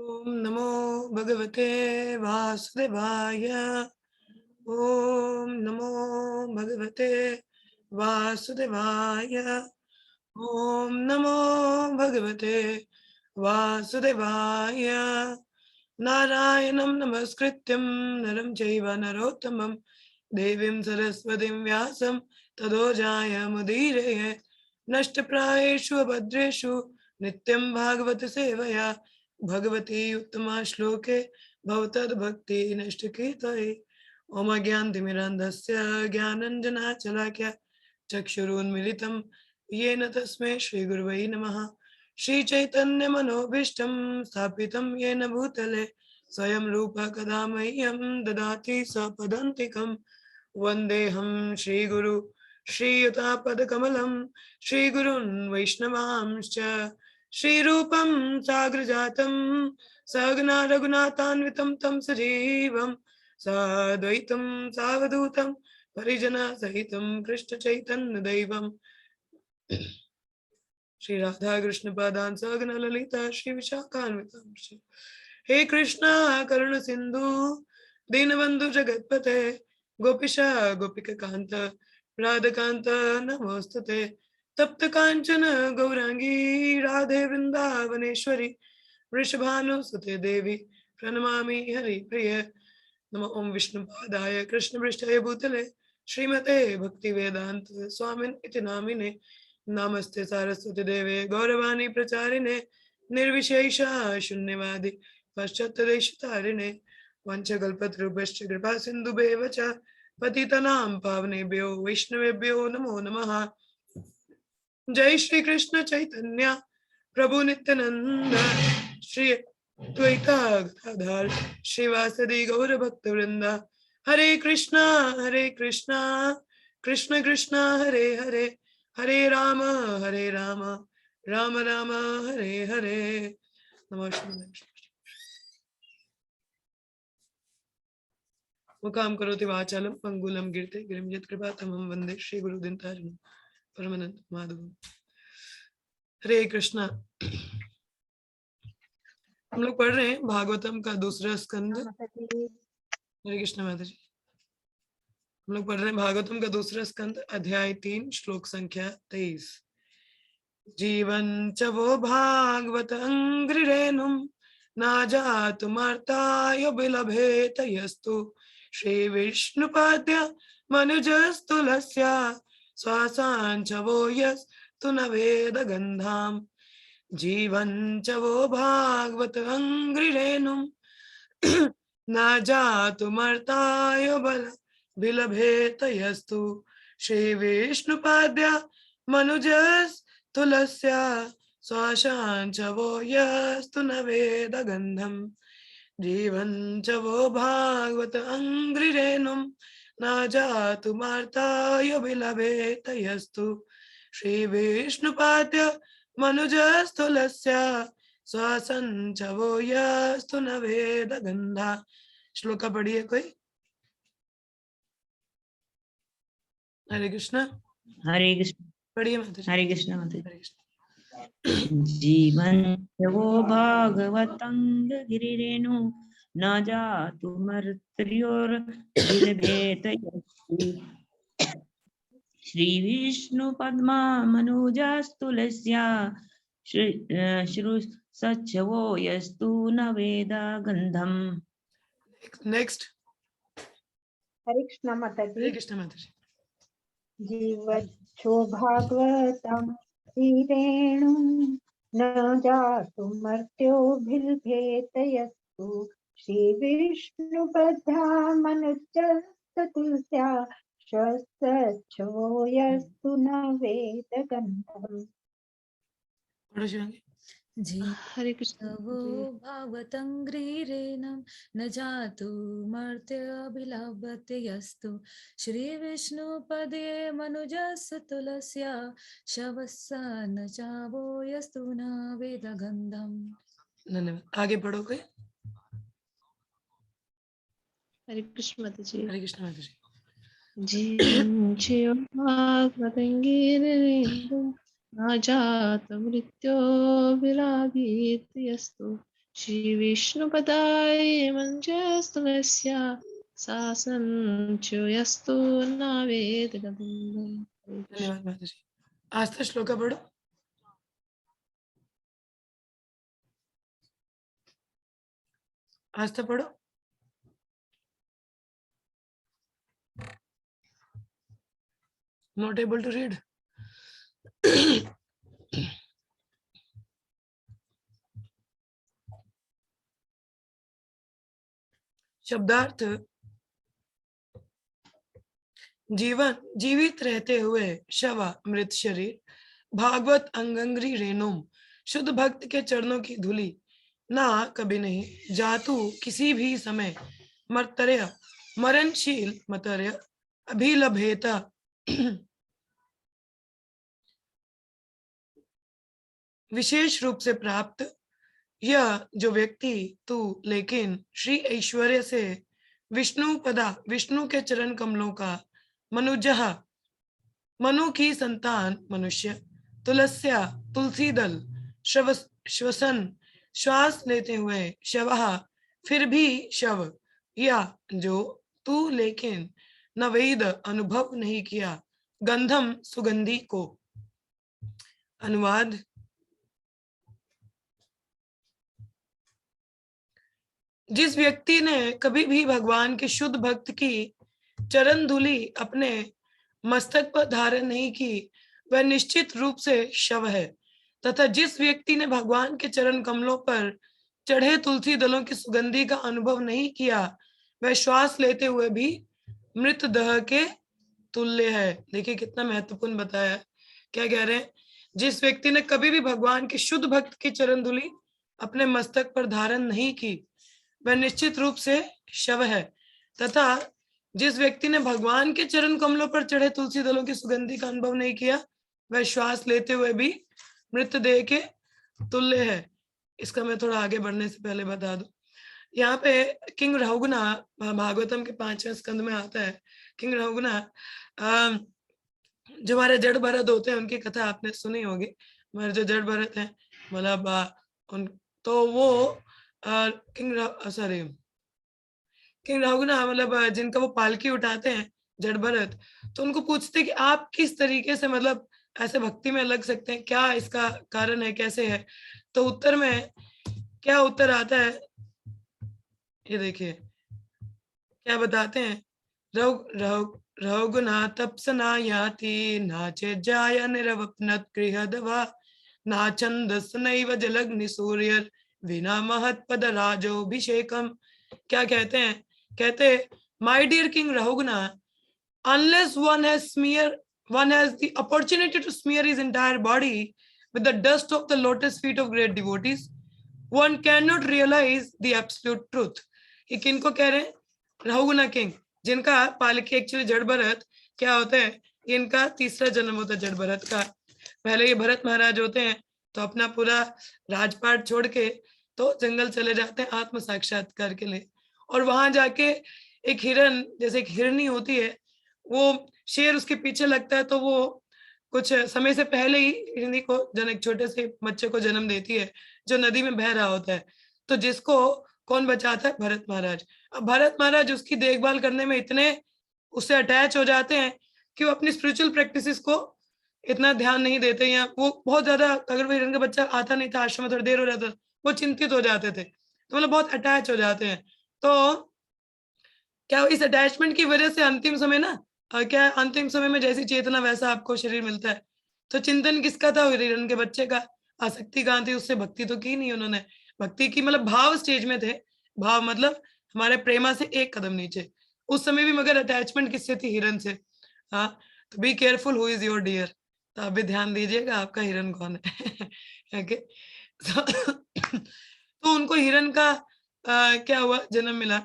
ओम नमो भगवते वासुदेवाय। ओम नमो भगवते वासुदेवाय। ओम नमो भगवते वासुदेवाय। नारायणं नमस्कृत्यं नरं चैव नरोत्तमं देवीं सरस्वतीं व्यासं ततो जयमुदीरये। नष्टप्रायेषु अभद्रेषु नित्यं भागवत सेवया भगवती उत्तमा श्लोके भवतद्भक्ति नष्टकीर्तये। ओम अज्ञानतिमिरान्धस्य ज्ञानञ्जनाशलाकया चक्षुरुन्मीलितं येन तस्मै श्रीगुरुवे नमः। श्रीचैतन्यमनोभीष्टं स्थापितं येन भूतले स्वयं रूपः कदा मह्यं ददाति सपदान्तिकं। वन्देऽहं श्रीगुरु श्रीयुतापदकमलं श्रीगुरुन् वैष्णवांश्च। श्रीरूपं साग्रजातं सहगना रघुनाथान्वितं तं सजीवं साद्वैतं सावधूतं परिजनसहितं कृष्णचैतन्यदैवं श्री राधा कृष्ण पादान सहगन ललिता श्री विशाखान्वितांश्च। हे कृष्णा करुण सिंधु दीनबंधु जगतपते गोपिशा गोपिका कांत राधकांत नमोस्तुते। तप्त कांचन गौरांगी राधे वृंदावनेश्वरी वृषभानुसुते देवी प्रणमामि हरिप्रिय। नमो ओम विष्णुपादाय कृष्णपृष्ठाय भूतले श्रीमते भक्तिवेदांत स्वामिन् इति नामिने। नमस्ते सारस्वती देवे गौरवाणी प्रचारिणे निर्विशेष शून्यवादी पश्चात्तरेशतारिणे वंशकल्पतरुभ्यश्च कृपा सिन्धुभ्येव च पतितनां पावनेभ्यो वैष्णवेभ्यो नमो नमः। जय श्री कृष्ण चैतन्य प्रभु नित्यानंद श्री द्वैता गदाधर श्रीवासदि गौर भक्तवृंद। हरे कृष्णा कृष्ण कृष्ण हरे हरे हरे राम राम राम हरे हरे। नमस्कार। मुखां करोति वाचालं पंगुलं गिरते गिरिं यत्कृपातमहं वन्दे श्रीगुरुदिनतारिणं परमानंद माधव। हरे कृष्णा। हम लोग पढ़ रहे हैं भागवतम का दूसरा स्कंद। हरे कृष्ण माता जी। हम लोग पढ़ रहे हैं भागवतम का दूसरा स्कंद अध्याय 3 श्लोक संख्या 23। जीवन च वो भागवत अंग्रिरेणुम ना जातुमर्ताय विलभेत यस्तु श्री विष्णुपाद्य मनुजस्तुलस्य श्वासांच वो यस्तु न वेद गंधाम। जीवन च वो भागवत अंग्रिरेणुम न जातुमर्ताय विलभेत यस्तु श्री विष्णुपाद्य मनुजस्तुलस्य श्वासांच वो यस्तु न वेद गंधम। जीवन च वो भागवत अंग्रिरेणुम न जातुमर्ताय विलभेत यस्तु श्री विष्णुपाद्य मनुजस्थुलस्य श्वासंच वो यस्तु न वेद गंधा। श्लोका पढ़िए कोई। हरे कृष्ण पढ़िए माता जी। हरे कृष्ण माता जी। जीवन वो भागवतंग गिरिरेणु न जातु मर्त्योर विलभेत यस्तु श्री विष्णु पद्मा मनुजस्तुलस्य श्रु सच वो यस्तु न वेद गंधम। नेक्स्ट। हरे कृष्ण माता जी। हरे कृष्ण माता जी। जीवच्छो भागवतम रेणु न जातु मर्त्यो भिलभेत यस्तु श्री विष्णु बद्धा मनुजस्तुलस्या श्वसच्छो यस्तु न वेद गंधम। जी हरे कृष्ण वो भागवतंग्रीरेणं न जातु मर्त्याभिलभते यस्तु श्री विष्णुपदे मनुजस्य तुलस्या शवस्य न चावो यस्तु न वेदगन्धम्। धन्यवाद। आगे पढ़ो कोई। हरे कृष्ण माता जी। हरे कृष्ण माता जी। जीवन च भागवतंगिरेणुं न जातु मृत्यो विलभेत यस्तु श्री विष्णुपदाय मञ्जस्तुलस्या शासनं च यस्तु न वेदगन्धम्। धन्यवाद माता जी। आस्था श्लोका पढ़ो। आस्था पढ़ो। Not able to read. शब्दार्थ। जीवित रहते हुए शव मृत शरीर, भागवत अंगंग्री रेणुम, शुद्ध भक्त के चरणों की धूलि, ना कभी नहीं जातु किसी भी समय, मर्तर्य मरणशील मतर्य अभिलभेत। विशेष रूप से प्राप्त यह जो व्यक्ति तू लेकिन श्री ऐश्वर्य से विष्णु के चरण कमलों का मनुजः मनु की संतान मनुष्य, तुलस्या तुलसी दल, श्वसन श्वास लेते हुए शवः फिर भी शव, या जो तू लेकिन न वेद अनुभव नहीं किया, गंधम सुगंधी को। अनुवाद। जिस व्यक्ति ने कभी भी भगवान के शुद्ध भक्त की चरण धूलि अपने मस्तक पर धारण नहीं की, वह निश्चित रूप से शव है, तथा जिस व्यक्ति ने भगवान के चरण कमलों पर चढ़े तुलसी दलों की सुगंधि का अनुभव नहीं किया, वह श्वास लेते हुए भी मृतदेह के तुल्य है। देखिए कितना महत्वपूर्ण बताया। क्या कह रहे हैं? जिस व्यक्ति ने कभी भी भगवान के शुद्ध भक्त की चरण धूलि अपने मस्तक पर धारण नहीं की, वह निश्चित रूप से शव है, तथा जिस व्यक्ति ने भगवान के चरण कमलों पर चढ़े तुलसी दलों की सुगंधि का अनुभव नहीं किया, वह श्वास लेते हुए भी मृतदेह के तुल्य है। इसका मैं थोड़ा आगे बढ़ने से पहले बता दूं, यहाँ पे किंग रहुगुना भागवतम के 5वें स्कंद में आता है। किंग रहुगुना जो हमारे जड़ भरत होते हैं उनकी कथा आपने सुनी होगी। हमारे जो जड़ भरत हैं मतलब उन तो वो किंग रहुगुना मतलब जिनका वो पालकी उठाते हैं जड़ भरत, तो उनको पूछते कि आप किस तरीके से मतलब ऐसे भक्ति में लग सकते हैं, क्या इसका कारण है, कैसे है? तो उत्तर में क्या उत्तर आता है, ये देखिए क्या बताते हैं। रहुगुना तपसना याति नाचे जाया निरवपनत गृहदवा ना छंदस नैव जलग्नि सूर्य विना महत्पद राजोभिषेकम। क्या कहते हैं? कहते my dear king Rahugana, unless one has the opportunity to smear his entire body with the dust of the lotus feet of great devotees, one cannot realize the absolute truth. ये किनको कह रहे हैं? रहुगुना किंग, जिनका पालकी एक्चुअली जड़ भरत क्या होते हैं, इनका तीसरा जन्म होता है जड़ भरत का। पहले ये भरत महाराज होते हैं तो अपना पूरा राजपाट छोड़ के तो जंगल चले जाते हैं आत्म साक्षात्कार के लिए, और वहां जाके एक हिरन जैसे एक हिरनी होती है, वो शेर उसके पीछे लगता है, तो वो कुछ समय से पहले ही हिरनी को एक छोटे से बच्चे को जन्म देती है जो नदी में बह रहा होता है। तो जिसको कौन बचाता है? भरत महाराज। अब भरत महाराज उसकी देखभाल करने में इतने उससे अटैच हो जाते हैं कि वो अपनी स्पिरिचुअल प्रैक्टिसेस को इतना ध्यान नहीं देते, या वो बहुत ज्यादा, अगर वो हिरन का बच्चा आता नहीं था आश्रम में थोड़ी देर हो जाता, वो चिंतित हो जाते थे, तो मतलब बहुत अटैच हो जाते हैं। तो क्या इस अटैचमेंट की वजह से अंतिम समय ना क्या अंतिम समय में जैसी चेतना वैसा आपको शरीर मिलता है। तो चिंतन किसका था? हिरण के बच्चे का। आसक्ति कहाँ थी? उससे भक्ति तो की नहीं उन्होंने। भक्ति की मतलब भाव स्टेज में थे, भाव मतलब हमारे प्रेमा से एक कदम नीचे। उस समय भी मगर अटैचमेंट किससे थी? हिरण से। हाँ, तो be careful who is your dear. तो आप भी ध्यान दीजिएगा आपका हिरण कौन है। ओके तो उनको हिरण का क्या हुआ? जन्म मिला।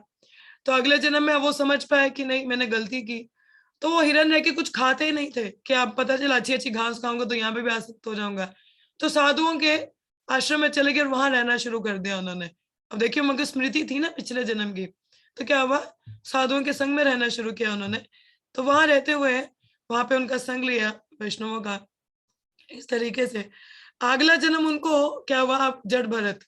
तो अगले जन्म में वो समझ पाए कि नहीं मैंने गलती की, तो वो हिरन रह के कुछ खाते ही नहीं थे कि आप पता चला अच्छी अच्छी घास खाऊंगा तो यहाँ पे भी आसक्त हो जाऊंगा। तो साधुओं के आश्रम में चले गए और वहां रहना शुरू कर दिया उन्होंने। अब देखिए मगर स्मृति थी ना पिछले जन्म की, तो क्या हुआ? साधुओं के संग में रहना शुरू किया उन्होंने। तो वहां रहते हुए वहां पे उनका संग लिया वैष्णवों का। इस तरीके से अगला जन्म उनको क्या हुआ? जड़ भरत।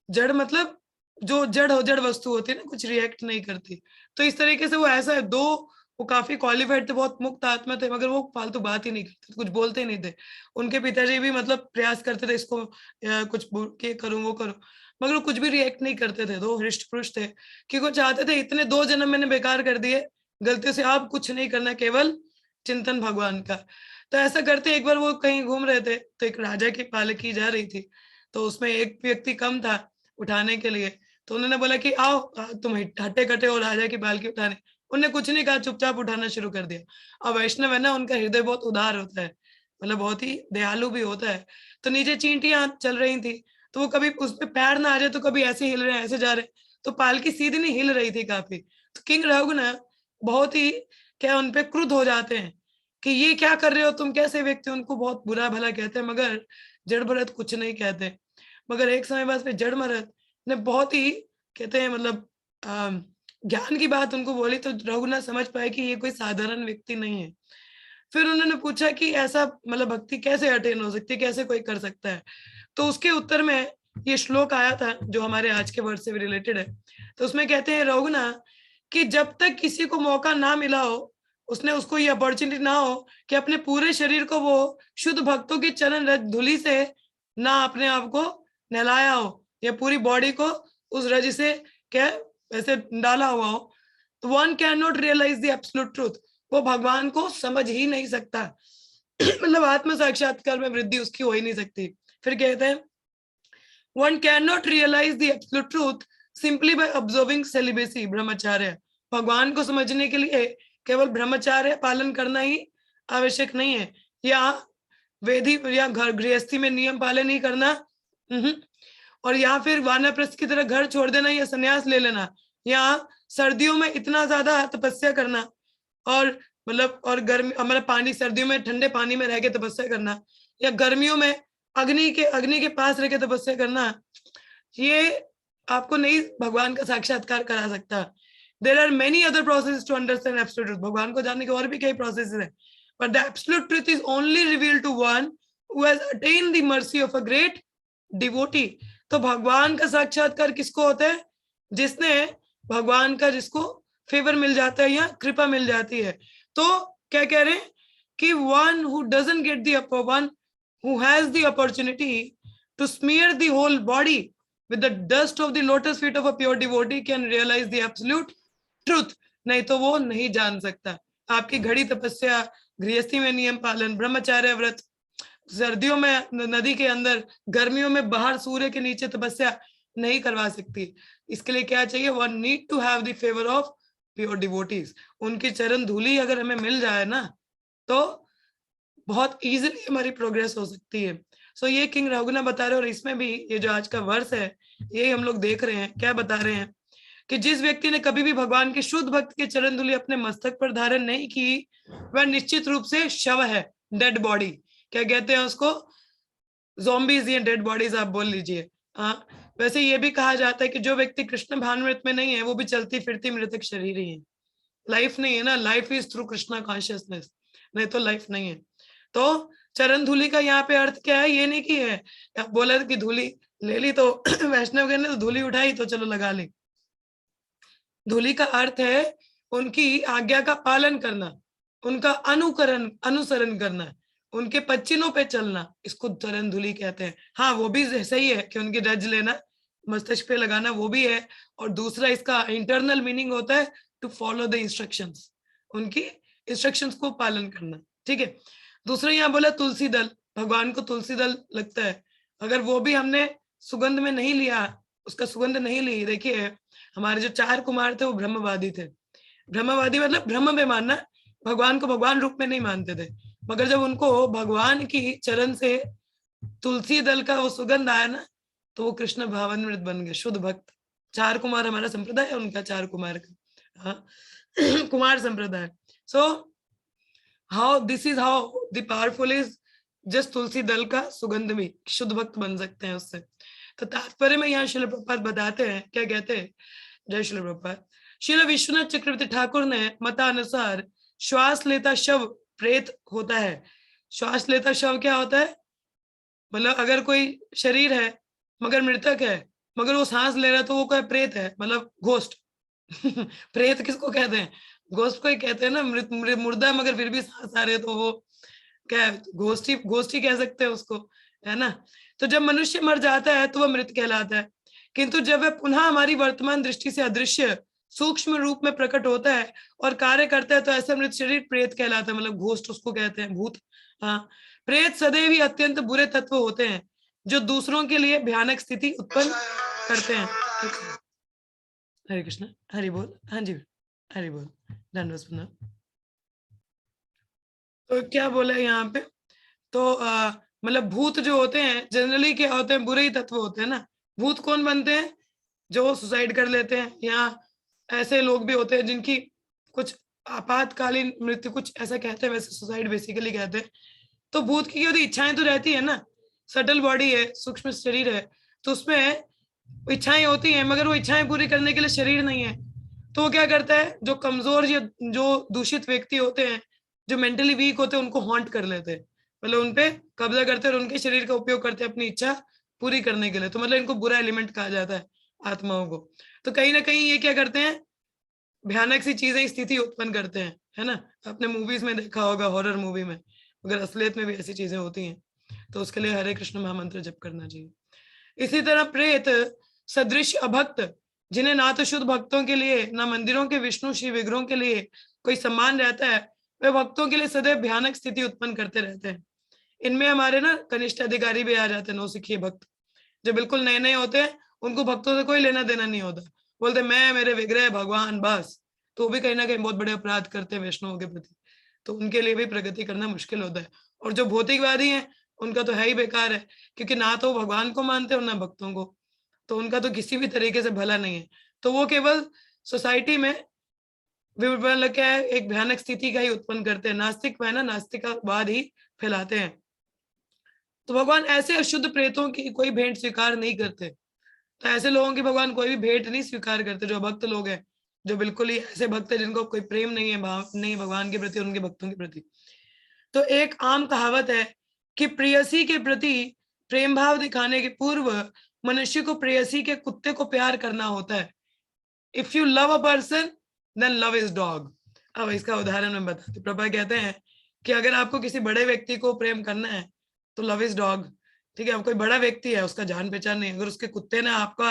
जड़ मतलब जो जड़ वस्तु होती है ना, कुछ रिएक्ट नहीं करती। तो इस तरीके से वो ऐसा है, दो वो काफी क्वालिफाइड थे, बहुत मुक्त आत्मा थे, मगर वो फालतू बात ही नहीं करते, कुछ बोलते ही नहीं थे। उनके पिताजी भी मतलब प्रयास करते थे इसको कुछ के करूं वो करूं, मगर वो कुछ भी रिएक्ट नहीं करते थे। दो हृष्ट पुरुष थे कि वो चाहते थे इतने 2 जन्म मैंने बेकार कर दिए, गलतियों से आप कुछ नहीं करना, केवल चिंतन भगवान का। तो ऐसा करते एक बार वो कहीं घूम रहे थे, तो एक राजा की पालकी जा रही थी, तो उसमें एक व्यक्ति कम था उठाने के लिए। तो उन्होंने बोला कि आओ तुम हट्टे कट्टे हो राजा की पालकी उठाने। उन्होंने कुछ नहीं कहा, चुपचाप उठाना शुरू कर दिया। और वैष्णव है ना, उनका हृदय बहुत उदार होता है, मतलब बहुत ही दयालु भी होता है। तो नीचे चींटियां चल रही थी, तो वो कभी उस पे पैर ना आ जाए, तो कभी ऐसे हिल रहे हैं, ऐसे जा रहे, तो पालकी सीधी नहीं हिल रही थी काफी। तो किंग रघुना बहुत ही क्या उनपे क्रुद्ध हो जाते हैं कि ये क्या कर रहे हो तुम, कैसे व्यक्ति, उनको बहुत बुरा भला कहते हैं, मगर जड़ भरत कुछ नहीं कहते। मगर एक समय बाद जड़ भरत ने बहुत ही कहते हैं मतलब ज्ञान की बात उनको बोली, तो रघुनाथ समझ पाए कि ये कोई साधारण व्यक्ति नहीं है। फिर उन्होंने पूछा कि ऐसा मतलब भक्ति कैसे अटेन हो सकती है, कैसे कोई कर सकता है। तो उसके उत्तर में ये श्लोक आया था जो हमारे आज के वर्ड से भी रिलेटेड है। तो उसमें कहते हैं रघुनाथ कि जब तक किसी को मौका ना मिला हो, उसने उसको ये अपॉर्चुनिटी ना हो कि अपने पूरे शरीर को वो शुद्ध भक्तों की चरण रज धूलि से ना अपने आप को नहलाया हो, या पूरी बॉडी को उस रज से क्या ऐसे डाला हुआ हो, तो one can not realise the absolute truth. वो भगवान को समझ ही नहीं सकता मतलब आत्म साक्षात्कार में वृद्धि उसकी हो ही नहीं सकती। फिर कहते हैं one can not realise the absolute truth simply by observing celibacy, brahmacharya. भगवान को समझने के लिए केवल ब्रह्मचार्य पालन करना ही आवश्यक नहीं है, या वेदी या घर गृहस्थी में नियम पालन ही करना, और या फिर वानप्रस्थ की तरह घर छोड़ देना या संन्यास ले लेना, या सर्दियों में इतना ज्यादा तपस्या करना, और मतलब और गर्मी मतलब पानी सर्दियों में ठंडे पानी में रह के तपस्या करना, या गर्मियों में अग्नि के पास रह के तपस्या करना, ये आपको नहीं भगवान का साक्षात्कार करा सकता। There are many other process to understand absolute truth. भगवान को जानने के और भी कई प्रोसेस हैं, but the absolute truth is only revealed to one who has attained the mercy of a great devotee. तो भगवान का साक्षात्कार किसको होता है? जिसने भगवान का, जिसको फेवर मिल जाता है या कृपा मिल जाती है। तो क्या कह रहे हैं कि one who doesn't get the upper, one who has the opportunity to smear the whole body with the dust of the lotus feet of a pure devotee can realize the absolute truth। नहीं तो वो नहीं जान सकता। आपकी घड़ी तपस्या, गृहस्थी में नियम पालन, ब्रह्मचार्य व्रत, सर्दियों में नदी के अंदर, गर्मियों में बाहर सूर्य के नीचे तपस्या नहीं करवा सकती। इसके लिए क्या चाहिए? One need to have the favour of pure devotees. उनकी चरण धूली अगर हमें मिल जाए ना, तो बहुत इजीली हमारी प्रोग्रेस हो सकती है। सो ये किंग रघुनाथ बता रहे हैं, और इसमें भी ये जो आज का वर्ष है, ये हम लोग देख रहे हैं। क्या बता रहे हैं कि जिस व्यक्ति ने कभी भी भगवान के शुद्ध भक्त के चरण धूलि अपने मस्तक पर धारण नहीं की, वह निश्चित रूप से शव है, डेड बॉडी। क्या कहते हैं उसको? ज़ॉम्बीज या डेड बॉडीज आप बोल लीजिए। वैसे ये भी कहा जाता है कि जो व्यक्ति कृष्ण भावनामृत में नहीं है, वो भी चलती फिरती मृतक शरीर ही है। लाइफ नहीं है ना, life is through Krishna consciousness, नहीं तो लाइफ नहीं है। तो चरण धूलि का यहाँ पे अर्थ क्या है? ये नहीं कि है बोला कि धूलि ले ली तो वैष्णव ने तो धूलि उठाई तो चलो लगा ली। धूलि का अर्थ है उनकी आज्ञा का पालन करना, उनका अनुसरण करना, उनके पच्चिनों पे चलना, इसको चरण धूलि कहते हैं। हाँ, वो भी सही है कि उनकी रज लेना, मस्तिष्क पे लगाना, वो भी है। और दूसरा इसका इंटरनल मीनिंग होता है टू फॉलो द इंस्ट्रक्शंस, उनकी इंस्ट्रक्शंस को पालन करना। ठीक है। दूसरा यहाँ बोला तुलसी दल, भगवान को तुलसी दल लगता है। अगर वो भी हमने सुगंध में नहीं लिया, उसका सुगंध नहीं ली। देखिए हमारे जो 4 कुमार थे वो ब्रह्मवादी थे। ब्रह्मवादी मतलब ब्रह्म में मानना, भगवान को भगवान रूप में नहीं मानते थे। मगर जब उनको भगवान की चरण से तुलसी दल का वो सुगंध आया ना, तो वो कृष्ण भावामृत बन गए, शुद्ध भक्त। 4 कुमार हमारा संप्रदाय है, उनका 4 कुमार का, हाँ Kumar Sampradaya. So how this is how the powerful is just tulsi दल का सुगंध भी शुद्ध भक्त बन सकते हैं उससे। तो तात्पर्य में यहाँ श्रील प्रभुपाद बताते हैं, क्या कहते हैं? जय श्रील प्रभुपाद। श्रील विश्वनाथ चक्रवर्ती ठाकुर ने मतानुसार श्वास लेता शव प्रेत होता है। श्वास लेता शव क्या होता है? मतलब अगर कोई शरीर है मगर मृतक है, मगर वो सांस ले रहा है तो वो कोई प्रेत है, मतलब घोस्ट। प्रेत किसको कहते हैं? घोस्ट को ही कहते हैं ना, मुर्दा मगर फिर भी सांस आ रहे, तो वो क्या है? घोस्ट ही कह सकते हैं उसको, है ना। तो जब मनुष्य मर जाता है तो वह मृत कहलाता है, किंतु जब वह पुनः हमारी वर्तमान दृष्टि से अदृश्य सूक्ष्म रूप में प्रकट होता है और कार्य करता है तो ऐसा मृत शरीर प्रेत कहलाता है, मतलब घोस्ट उसको कहते हैं, भूत। हाँ, प्रेत सदैव ही अत्यंत बुरे तत्व होते हैं जो दूसरों के लिए भयानक स्थिति उत्पन्न करते हैं। हरे कृष्ण, हरि बोल। हाँ जी, हरि बोल, धन्यवाद सुना। तो क्या बोला यहाँ पे? तो मतलब भूत जो होते हैं जनरली क्या होते हैं? बुरे ही तत्व होते हैं ना। भूत कौन बनते हैं? जो सुसाइड कर लेते हैं, या ऐसे लोग भी होते हैं जिनकी कुछ आपातकालीन मृत्यु, कुछ ऐसा कहते हैं, वैसे सुसाइड बेसिकली कहते हैं। तो भूत की होती इच्छाएं तो रहती है ना, सटल बॉडी है, सूक्ष्म शरीर है, तो उसमें इच्छाएं होती हैं, मगर वो इच्छाएं पूरी करने के लिए शरीर नहीं है। तो वो क्या करता है? जो कमजोर या जो दूषित व्यक्ति होते हैं, जो मेंटली वीक होते हैं, उनको हॉन्ट कर लेते हैं, मतलब उनपे कब्जा करते हैं और उनके शरीर का उपयोग करते हैं अपनी इच्छा पूरी करने के लिए। तो मतलब इनको बुरा एलिमेंट कहा जाता है, आत्माओं को। तो कहीं ना कहीं ये क्या करते हैं? भयानक सी चीजें, स्थिति उत्पन्न करते हैं, है ना। आपने मूवीज में देखा होगा, हॉरर मूवी में, मगर असलियत में भी ऐसी चीजें होती हैं। तो उसके लिए हरे कृष्ण महामंत्र जप करना चाहिए। इसी तरह प्रेत सदृश अभक्त, जिन्हें ना तो शुद्ध भक्तों के लिए, ना मंदिरों के विष्णु श्री विग्रहों के लिए कोई सम्मान रहता है, वे भक्तों के लिए सदैव भयानक स्थिति उत्पन्न करते रहते हैं। इनमें हमारे ना कनिष्ठ अधिकारी भी आ जाते हैं, नौसिखिए भक्त, जो बिल्कुल नए नए होते हैं, उनको भक्तों से कोई लेना देना नहीं होता, बोलते मैं मेरे विग्रह भगवान बस। तो भी कहीं ना कहीं बहुत बड़े अपराध करते हैं वैष्णवों के प्रति। तो उनके लिए भी प्रगति करना मुश्किल होता है। और जो भौतिकवादी हैं, उनका तो है ही बेकार है, क्योंकि ना तो भगवान को मानते हो ना भक्तों को, तो उनका तो किसी भी तरीके से भला नहीं है। तो वो केवल सोसाइटी में क्या है, एक भयानक स्थिति का ही उत्पन्न करते हैं, नास्तिक है ना, नास्तिकवाद ही फैलाते हैं। तो भगवान ऐसे अशुद्ध प्रेतों की कोई भेंट स्वीकार नहीं करते। तो ऐसे लोगों की भगवान कोई भी भेंट नहीं स्वीकार करते, जो भक्त लोग हैं, जो बिल्कुल ही ऐसे भक्त है जिनको कोई प्रेम नहीं है, भाव नहीं भगवान के प्रति और उनके भक्तों के प्रति। तो एक आम कहावत है कि प्रेयसी के प्रति प्रेम भाव दिखाने के पूर्व मनुष्य को प्रेयसी के कुत्ते को प्यार करना होता है। If you love a person then love is dog. अब इसका उदाहरण मैं बताती हूँ। प्रभा कहते हैं कि अगर आपको किसी बड़े व्यक्ति को प्रेम करना है तो लव इज डॉग। ठीक है, अब कोई बड़ा व्यक्ति है, उसका जान पहचान नहीं, अगर उसके कुत्ते ने आपका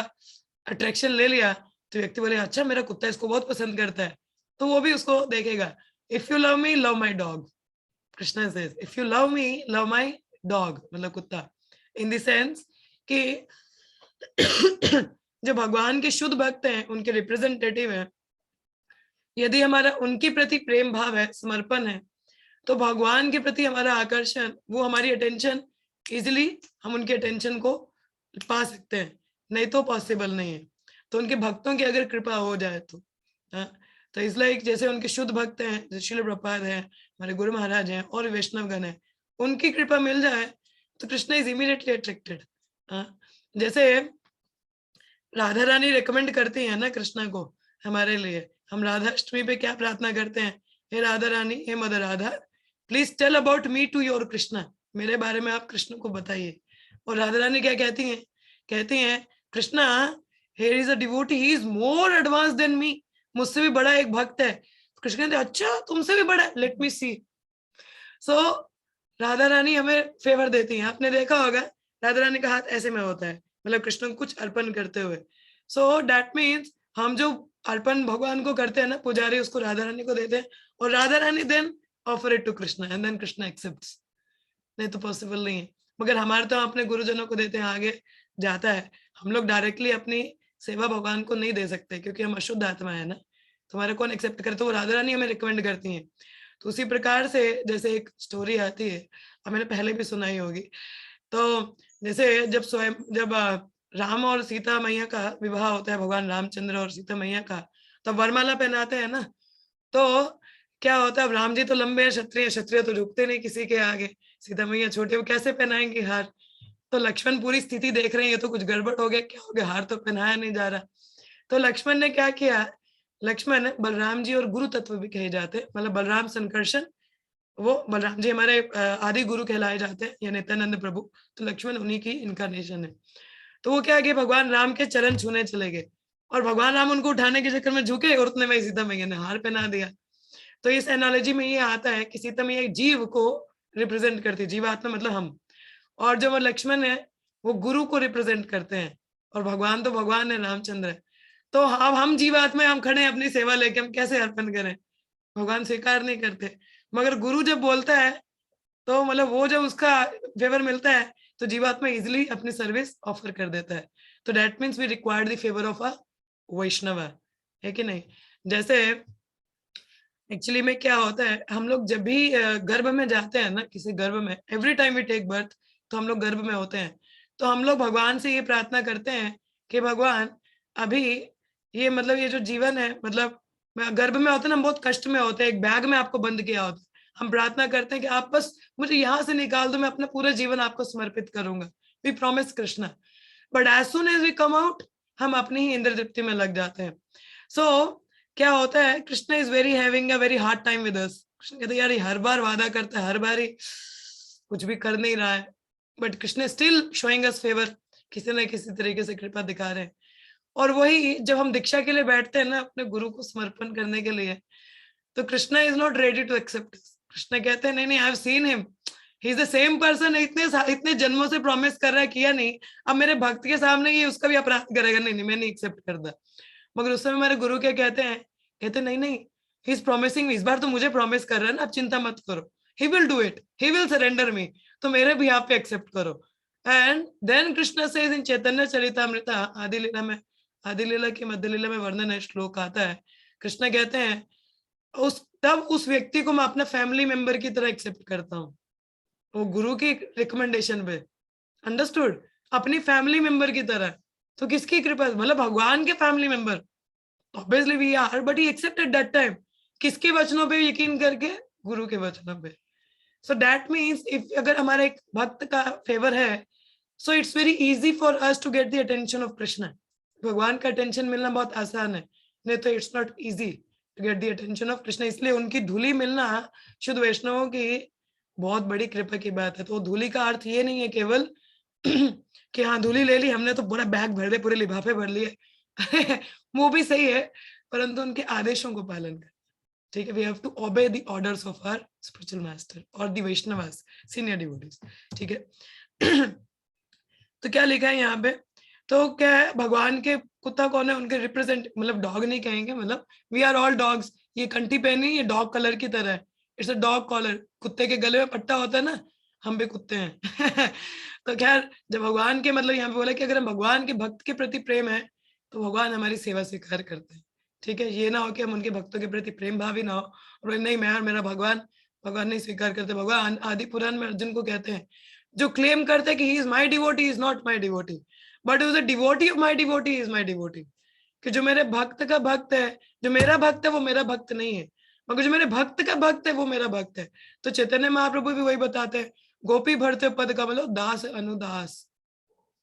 अट्रैक्शन ले लिया, तो व्यक्ति बोले अच्छा मेरा कुत्ता इसको बहुत पसंद करता है, तो वो भी उसको देखेगा। If you love me love my dog, Krishna says if you love me love my dog, मतलब कुत्ता। इन द सेंस कि जो भगवान के शुद्ध भक्त हैं, उनके रिप्रेजेंटेटिव हैं, यदि हमारा उनके प्रति प्रेम भाव है, समर्पण है, तो भगवान के प्रति हमारा आकर्षण, वो हमारी अटेंशन इजिली, हम उनके अटेंशन को पा सकते हैं, नहीं तो पॉसिबल नहीं है। तो उनके भक्तों की अगर कृपा हो जाए तो तो इसलिए जैसे उनके शुद्ध भक्त हैं, जैसे श्रील प्रभुपाद हैं, हमारे गुरु महाराज हैं और वैष्णवगण हैं, उनकी कृपा मिल जाए तो कृष्ण इज इमीडिएटली अट्रैक्टेड। जैसे राधा रानी रिकमेंड करती है ना कृष्णा को हमारे लिए, हम राधा अष्टमी पे क्या प्रार्थना करते हैं? हे राधा रानी, हे mother Radha, please tell about me to your Krishna, मेरे बारे में आप कृष्ण को बताइए। और राधा रानी क्या कहती हैं? कहती हैं Krishna here is a devotee, he is more advance than मी, मुझसे भी बड़ा एक भक्त है। कृष्ण कहते अच्छा तुमसे भी बड़ा, लेट मी सी। सो राधा रानी हमें फेवर देती हैं। आपने देखा होगा राधा रानी का हाथ ऐसे में होता है, मतलब कृष्ण को कुछ अर्पण करते हुए। सो दैट मीन्स हम जो अर्पण भगवान को करते हैं ना, पुजारी उसको राधा रानी को देते हैं, और Radha Rani then offer it to Krishna and then Krishna accepts. नहीं तो पॉसिबल नहीं है। मगर हमारे तो अपने गुरुजनों को देते हैं, आगे जाता है। हम लोग डायरेक्टली अपनी सेवा भगवान को नहीं दे सकते, क्योंकि हम अशुद्ध आत्मा है ना, तुम्हारे कौन एक्सेप्ट करे? तो वो राधा रानी हमें रिकमेंड करती हैं। तो उसी प्रकार से जैसे एक स्टोरी आती है, अब मैंने पहले भी सुनाई होगी। तो जैसे जब राम और सीता मैया का विवाह होता है, भगवान रामचंद्र और सीता मैया का, तो वरमाला पहनाते हैं ना। तो क्या होता है, अब राम जी तो लंबे हैं, क्षत्रिय तो झुकते नहीं किसी के आगे, सीता मैया छोटे, वो कैसे पहनाएंगे हार? तो लक्ष्मण पूरी स्थिति देख रहे हैं, ये तो कुछ गड़बड़ हो गया, क्या हो गया, हार तो पहनाया नहीं जा रहा। तो लक्ष्मण ने क्या किया? लक्ष्मण बलराम जी और गुरु तत्व भी कहे जाते हैं, मतलब बलराम संकर्षण, वो बलराम जी हमारे आदि गुरु कहलाए जाते हैं, या नित्यानंद प्रभु। तो लक्ष्मण उन्हीं की इनकारनेशन है। तो वो क्या कि भगवान राम के चरण छूने चले गए और भगवान राम उनको उठाने के चक्कर में झुके और उतने में सीता मैया ने हार पहना दिया। तो इस एनालॉजी में ये आता है कि सीता मैया एक जीव को रिप्रेजेंट करती है, जीवात्मा मतलब हम, और जो वो लक्ष्मण है वो गुरु को रिप्रेजेंट करते हैं, और भगवान तो भगवान है, रामचंद्र है। तो अब हम जीवात्मा, हम खड़े हैं अपनी सेवा लेके, हम कैसे अर्पण करें, भगवान स्वीकार नहीं करते। मगर गुरु जब बोलता है तो मतलब वो जब उसका फेवर मिलता है तो जीवात्मा इजिली अपनी सर्विस ऑफर कर देता है। तो that means we required the favour of a Vaishnav, है कि नहीं। जैसे एक्चुअली में क्या होता है, हम लोग जब भी गर्भ में जाते हैं ना, किसी गर्भ में, every time we take birth, तो हम लोग गर्भ में होते हैं, तो हम लोग भगवान से ये प्रार्थना करते हैं कि भगवान अभी ये मतलब ये जो जीवन है, मतलब गर्भ में होते हैं ना, हम बहुत कष्ट में होते हैं, एक बैग में आपको बंद किया होता है, हम प्रार्थना करते हैं कि आप बस मुझे यहाँ से निकाल दो, मैं अपना पूरा जीवन आपको समर्पित करूंगा, we promise Krishna. But as soon as we come out, हम अपनी ही इंद्र तृप्ति में लग जाते हैं। सो क्या होता है, Krishna is very having a very hard time with us. Krishna कहते हैं यार ये हर बार वादा करता है, हर बार ही कुछ भी कर नहीं रहा है, but Krishna still showing us favour, किसी न किसी तरीके से कृपा दिखा रहे हैं। और वही जब हम दीक्षा के लिए बैठते हैं ना, अपने गुरु को समर्पण करने के लिए, तो Krishna is not ready to accept. Krishna कहते हैं नहीं नहीं, I have seen him, he is the same person, इतने जन्मों से प्रॉमिस कर रहा है, किया नहीं, अब मेरे भक्त के सामने ये उसका भी अपराध करेगा, नहीं नहीं मैं नहीं एक्सेप्ट करता। मगर उस समय हमारे गुरु क्या कहते हैं, कहते नहीं नहीं, ही इज प्रॉमिसिंग, इस बार तो मुझे प्रॉमिस कर रहा है ना, आप चिंता मत करो, he will do it, he will surrender me, तो मेरे भी आप पे एक्सेप्ट करो। And then Krishna says in Chaitanya Charitamrita, Adi Lila में, आदि लीला की मध्य लीला में वर्णन है, श्लोक आता है, कृष्ण कहते हैं तब उस व्यक्ति को मैं अपना फैमिली मेंबर की तरह एक्सेप्ट करता हूँ, वो गुरु की रिकमेंडेशन पे, अंडरस्टूड, अपनी फैमिली मेंबर की तरह। तो किसकी कृपा, मतलब भगवान के family member, obviously we are, but he accepted that time, किसके वचनों पे यकीन करके, गुरु के वचनों पे। सो दैट मीन्स इफ अगर हमारा एक भक्त का फेवर है, so it's very easy for us to get the attention of Krishna. भगवान का अटेंशन मिलना बहुत आसान है, नहीं तो it's not easy to get the attention of Krishna. इसलिए उनकी धूली मिलना शुद्ध वैष्णवों की बहुत बड़ी कृपा की बात है। तो धूली का अर्थ ये नहीं है केवल कि हाँ धूली ले ली हमने तो पूरा बैग भर लिया, पूरे लिफाफे भर लिए वो भी सही है, परंतु उनके आदेशों को पालन कर, ठीक है, we have to obey the orders of our spiritual master और द वैष्णवास, सीनियर डिवोटीज, ठीक है। तो क्या लिखा है यहाँ पे, तो क्या है, भगवान के कुत्ता कौन है, उनके रिप्रेजेंट, मतलब डॉग नहीं कहेंगे, मतलब वी आर ऑल डॉग्स। ये कंठी पहनी, ये डॉग कलर की तरह है, इट्स अ डॉग कॉलर, कुत्ते के गले में पट्टा होता है ना, हम भी कुत्ते हैं तो खैर जब भगवान के, मतलब यहाँ पे बोला कि अगर हम भगवान के भक्त के प्रति प्रेम है तो भगवान हमारी सेवा स्वीकार करते हैं, ठीक है। ये ना हो कि हम उनके भक्तों के प्रति प्रेम भावी ना हो और नहीं मैं और मेरा भगवान, भगवान नहीं स्वीकार करते। भगवान आदि पुराण में अर्जुन को कहते हैं, जो क्लेम करते हैं कि he is my devotee, is not my devotee, but is the devotee of my devotee is my devotee. कि जो मेरे भक्त का भक्त है, जो मेरा भक्त है वो मेरा भक्त नहीं है, मगर जो मेरे भक्त का भक्त है वो मेरा भक्त है। तो चैतन्य महाप्रभु भी वही बताते हैं, गोपी भरते पद का मतलब दास अनुदास,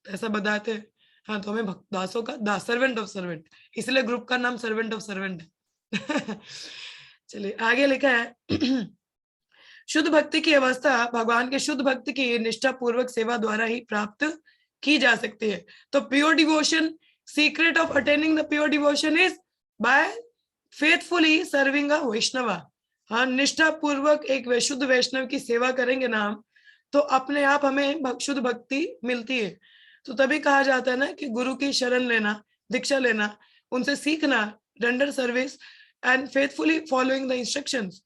ऐसा बताते हैं। हाँ तो हमें दासों का दास, सर्वेंट ऑफ सर्वेंट, इसलिए ग्रुप का नाम सर्वेंट ऑफ सर्वेंट है चलिए आगे लिखा है शुद्ध भक्ति की अवस्था भगवान के शुद्ध भक्ति की निष्ठा पूर्वक सेवा द्वारा ही प्राप्त की जा सकती है। तो pure devotion, secret of attaining the pure devotion is by faithfully serving a Vaishnava. हाँ निष्ठा पूर्वक एक शुद्ध वैष्णव की सेवा करेंगे ना हम, तो अपने आप हमें शुद्ध भक्ति मिलती है। तो तभी कहा जाता है ना कि गुरु की शरण लेना, दीक्षा लेना, उनसे सीखना, render service and faithfully following the instructions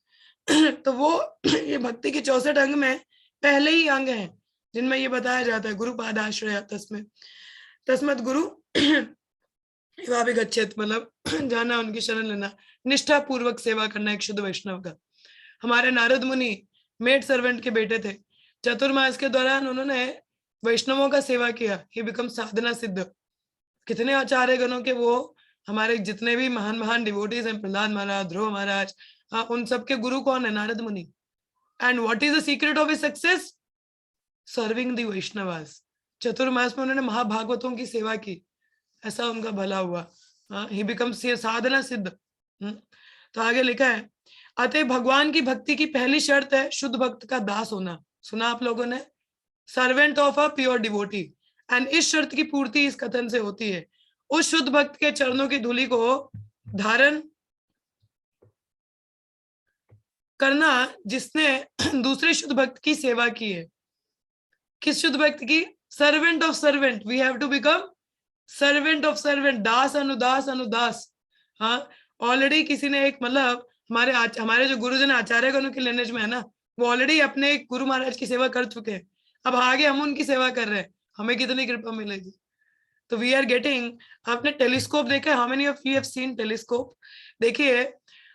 तो वो ये भक्ति के 64 अंग में पहले ही अंग हैं जिनमें ये बताया जाता है, गुरु पादाश्रय तस्मत् गुरु गच्छेत, मतलब जाना, उनकी शरण लेना, निष्ठा पूर्वक सेवा करना एक शुद्ध वैष्णव का। हमारे नारद मुनि मेड सर्वेंट के बेटे थे, चतुर्मास के दौरान उन्होंने वैष्णवों का सेवा किया, ही बिकम साधना सिद्ध। कितने आचार्य गणों के वो, हमारे जितने भी महान महान डिवोटीज हैं, प्रहलाद महाराज, ध्रुव महाराज, उन सबके गुरु कौन है, Narad Muni. And what is the secret of his success, serving the Vaishnavas. Chaturmas में उन्होंने महाभागवतों की सेवा की, ऐसा उनका भला हुआ, ही बिकम्स साधना सिद्ध। तो आगे लिखा है, अतः भगवान की भक्ति की पहली शर्त है शुद्ध भक्त का दास होना। सुना आप लोगों ने, servant of a pure devotee. And इस शर्त की पूर्ति इस कथन से होती है, उस शुद्ध भक्त के चरणों की धूलि को धारण करना जिसने दूसरे शुद्ध भक्त की सेवा की है। किस शुद्ध भक्त की? Servant of servant, we have to become servant of servant, दास अनुदास अनुदास। हाँ, ऑलरेडी किसी ने एक मतलब हमारे जो गुरुजन आचार्य गणों के लिनेज में है ना, वो ऑलरेडी अपने एक गुरु महाराज की सेवा कर चुके हैं, अब आगे हम उनकी सेवा कर रहे हैं, हमें कितनी कृपा मिलेगी। तो वी आर गेटिंग, आपने टेलीस्कोप देखा है? How many of you have seen telescope? देखिए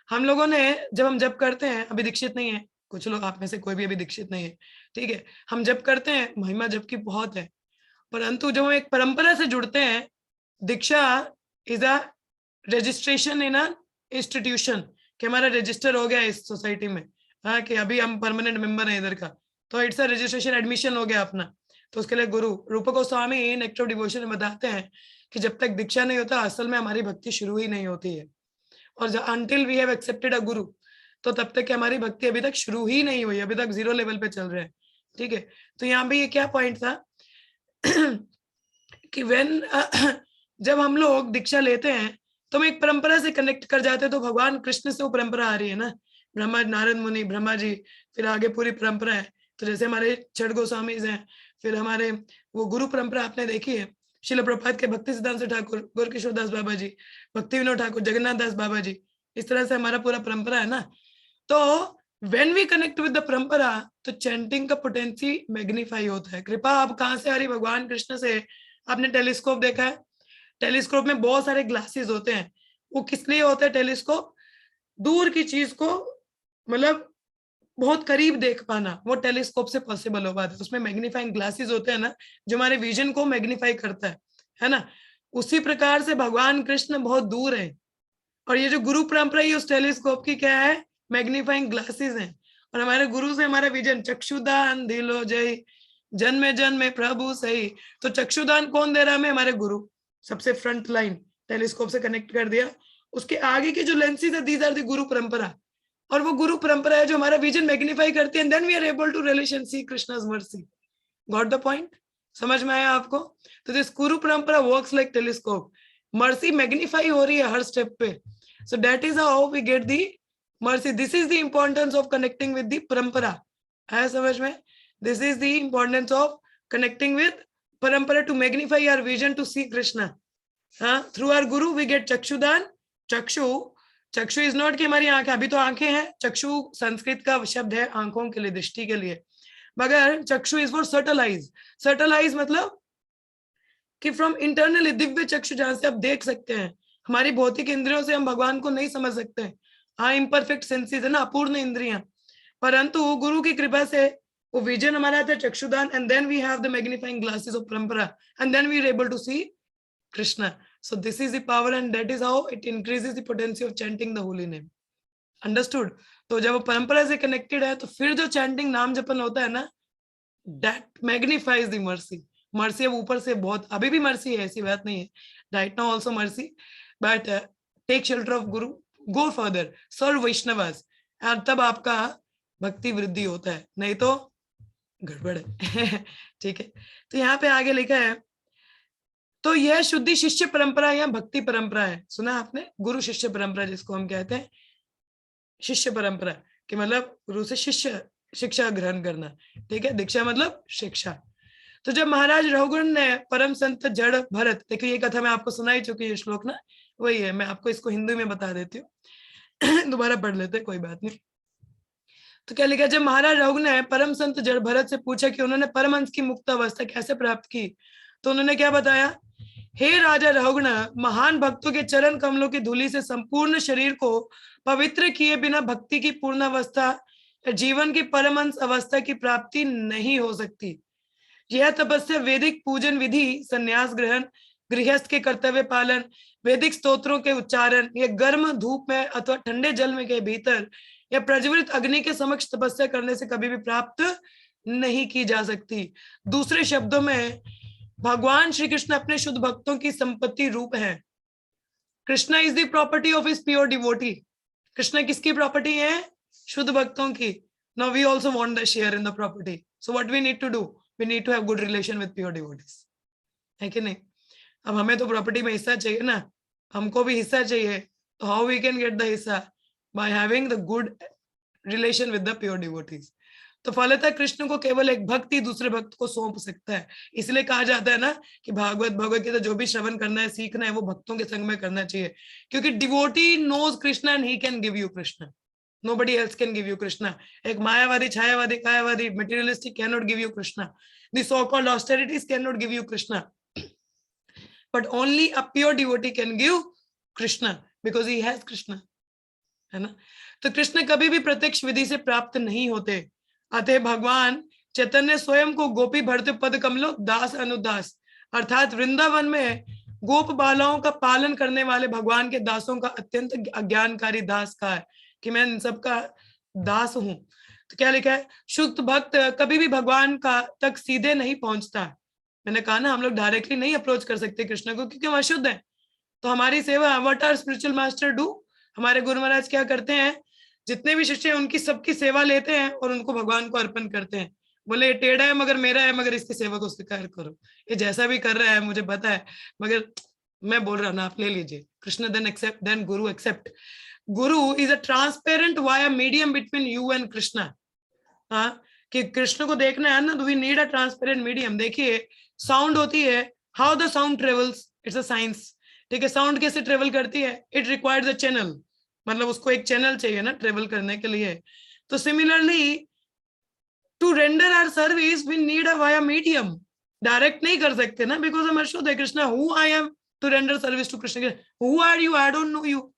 हम लोगों ने जब हम जप करते हैं, अभी दीक्षित नहीं है कुछ लोग, आप में से कोई भी अभी दीक्षित नहीं है, ठीक है, हम जप करते हैं, महिमा जप की बहुत है, परंतु जब हम एक परंपरा से जुड़ते हैं, diksha is a registration in a institution, कि हमारा रजिस्टर हो गया इस सोसाइटी में, हाँ, कि अभी हम परमानेंट मेंबर हैं इधर का, तो इट्स अ रजिस्ट्रेशन, एडमिशन हो गया अपना। तो उसके लिए गुरु रूप गोस्वामी नेक्टर ऑफ डिवोशन में बताते हैं कि जब तक दीक्षा नहीं होता असल में हमारी भक्ति शुरू ही नहीं होती है, और अनटिल वी हैव एक्सेप्टेड अ गुरु, तो तब तक हमारी भक्ति अभी तक शुरू ही नहीं हुई, अभी तक 0 लेवल पे चल रहे हैं, ठीक है। तो यहाँ पे ये क्या पॉइंट था कि जब हम लोग दीक्षा लेते हैं तो हम एक परंपरा से कनेक्ट कर जाते हैं, तो भगवान कृष्ण से वो परंपरा आ रही है ना, ब्रह्मा नारद मुनि, ब्रह्मा जी, फिर आगे पूरी परंपरा है। तो जैसे हमारे छठ गोस्वामी हैं, फिर हमारे वो गुरु परंपरा आपने देखी है, शिल प्रभात के भक्ति सिद्धांत ठाकुर, गोरकिशोर दास बाबा जी, भक्ति विनोद ठाकुर, जगन्नाथ दास बाबा जी, इस तरह से हमारा पूरा परंपरा है ना। तो when we connect with the parampara, तो चैंटिंग का पोटेंसी मैग्नीफाई होता है। कृपा आप कहाँ से आ रही? भगवान कृष्ण से। आपने टेलीस्कोप देखा है? टेलीस्कोप में बहुत सारे ग्लासेस होते हैं, वो किस लिए होता है? टेलीस्कोप दूर की चीज को मतलब बहुत करीब देख पाना, वो टेलीस्कोप से पॉसिबल हो पाता है। उसमें मैग्नीफाइंग ग्लासेस होते हैं ना, जो हमारे विजन को मैग्नीफाई करता है ना। उसी प्रकार से भगवान कृष्ण बहुत दूर है, और ये जो गुरु परंपरा है उस टेलीस्कोप की क्या है? मैग्नीफाइंग ग्लासेस हैं। और हमारे गुरु से हमारा विजन, चक्षुदान दिलो जय, जन्मे जन्मे प्रभु सही। तो चक्षुदान कौन दे रहा है हमें? हमारे गुरु, सबसे फ्रंट लाइन, टेलीस्कोप से कनेक्ट कर दिया। उसके आगे के जो लेंसेज है, दीज आर द गुरु परंपरा, और वो गुरु परंपरा है जो हमारा विजन मैग्नीफाई करती है, and then we are able to relation see Krishna's mercy. Got the point? समझ में आया आपको? तो this guru parampara works like telescope, mercy magnify हो रही है हर स्टेप पे। So that is how we get the mercy. This is the importance of connecting with the parampara. आया समझ में? This is the importance of connecting with parampara to magnify our vision to C Krishna. Through our Guru we get चक्षुदान। चक्षु is not कि हमारी आंखें, अभी तो आंखें हैं, चक्षु संस्कृत का शब्द है आंखों के लिए, दृष्टि के लिए, मगर चक्षु is for subtle eyes. Subtle eyes मतलब कि फ्रॉम इंटरनली, दिव्य चक्षु, जहां से आप देख सकते हैं। हमारी भौतिक इंद्रियों से हम भगवान को नहीं समझ सकते। हाँ, इम्परफेक्ट सेंसेस है ना, अपूर्ण इंद्रियां, परंतु गुरु की कृपा से वो विजन हमारा आता है चक्षुदान, and then we have the magnifying glasses of parampara, and then we are able to see Krishna. So this is the power, and that is how it increases the potency of chanting the holy name. Understood? तो जब वो परंपरा से connected है, तो फिर जो chanting नाम जपन होता है ना, that magnifies the mercy. Mercy अब ऊपर से बहुत, अभी भी मर्सी है, ऐसी बात नहीं है, right now also mercy, but take shelter of guru, go further, serve Vaishnavas, और तब आपका भक्ति वृद्धि होता है, नहीं तो गड़बड़ है। ठीक है, तो यहाँ पे आगे लिखा है, तो यह शुद्धि शिष्य परंपरा या भक्ति परंपरा है। सुना आपने? गुरु शिष्य परंपरा जिसको हम कहते हैं, शिष्य परंपरा कि मतलब गुरु से शिष्य शिक्षा ग्रहण करना, ठीक है। दीक्षा मतलब शिक्षा। तो जब महाराज रघुगण ने परम संत जड़ भरत, देखिए ये कथा मैं आपको सुना ही चुकी है, श्लोक ना वही है, मैं आपको इसको हिंदी में बता देती हूँ, दोबारा पढ़ लेते, कोई बात नहीं। तो क्या लिखा? जब महाराज रघुगण ने परम संत जड़ भरत से पूछा कि उन्होंने परमहंस की मुक्त अवस्था कैसे प्राप्त की, तो उन्होंने क्या बताया? हे राजा रघुगण, महान भक्तों के चरण कमलों की धूलि से संपूर्ण शरीर को पवित्र किए बिना भक्ति की पूर्ण अवस्था, जीवन की परमहंस अवस्था की प्राप्ति नहीं हो सकती। यह तपस्या वैदिक पूजन विधि, संन्यास ग्रहण, गृहस्थ के कर्तव्य पालन, वैदिक स्तोत्रों के उच्चारण, या गर्म धूप में अथवा ठंडे जल में के भीतर या प्रज्वलित अग्नि के समक्ष तपस्या करने से कभी भी प्राप्त नहीं की जा सकती। दूसरे शब्दों में, भगवान श्री कृष्ण अपने शुद्ध भक्तों की संपत्ति रूप है। Krishna is the property of his pure devotee. Krishna किसकी प्रॉपर्टी है? शुद्ध भक्तों की। Now we also want the share in the property, so what we need to do? We need to have good relation with pure devotees. है कि नहीं? अब हमें तो प्रॉपर्टी में हिस्सा चाहिए ना, हमको भी हिस्सा चाहिए, तो how we can get the हिस्सा? By having the good relation with the pure devotees. तो फलतः कृष्ण को केवल एक भक्त ही दूसरे भक्त को सौंप सकता है। इसलिए कहा जाता है ना कि भागवत भगवत गीता जो भी श्रवण करना है, सीखना है, वो भक्तों के संग में करना चाहिए, क्योंकि devotee knows Krishna and he can give you Krishna, nobody else can give you krishna। एक मायावादी, छायावादी, कायावादी, materialistic cannot give you krishna, the so called austerities cannot give you krishna, but only a pure devotee can give krishna because he has krishna, है ना? तो कृष्ण कभी भी प्रत्यक्ष विधि से प्राप्त नहीं होते। अतः भगवान चैतन्य स्वयं को गोपी भरते पद कमलो दास अनुदास, अर्थात वृंदावन में गोप बालाओं का पालन करने वाले भगवान के दासों का अत्यंत अज्ञानकारी दास का है कि मैं इन सब का दास हूं। तो क्या लिखा है? शुद्ध भक्त कभी भी भगवान का तक सीधे नहीं पहुंचता। मैंने कहा ना, हम लोग डायरेक्टली नहीं अप्रोच कर सकते कृष्ण को, क्योंकि हम अशुद्ध हैं। तो हमारी सेवा, what our spiritual master do, हमारे गुरु महाराज क्या करते हैं, जितने भी शिष्य हैं उनकी सबकी सेवा लेते हैं और उनको भगवान को अर्पण करते हैं। बोले ये टेढ़ा है मगर मेरा है, मगर इसकी सेवा को स्वीकार करो। ये जैसा भी कर रहा है मुझे पता है, मगर मैं बोल रहा हूँ ना, आप ले लीजिए। Krishna then accept, then guru accept. Guru is a transparent via medium between you and Krishna. हाँ, कि कृष्ण को देखना है ना, तो we need a transparent medium. देखिए साउंड होती है, how the sound travels, it's a science. ठीक है, साउंड कैसे ट्रेवल करती है? इट रिक्वायर्स अ चैनल, मतलब उसको एक चैनल चाहिए ना ट्रेवल करने के लिए। तो similarly to render our service we need a via medium. Direct नहीं कर सकते ना, बिकॉज हम अशुद्ध है। Krishna, who am I to render service to Krishna? Who are you? I don't know you.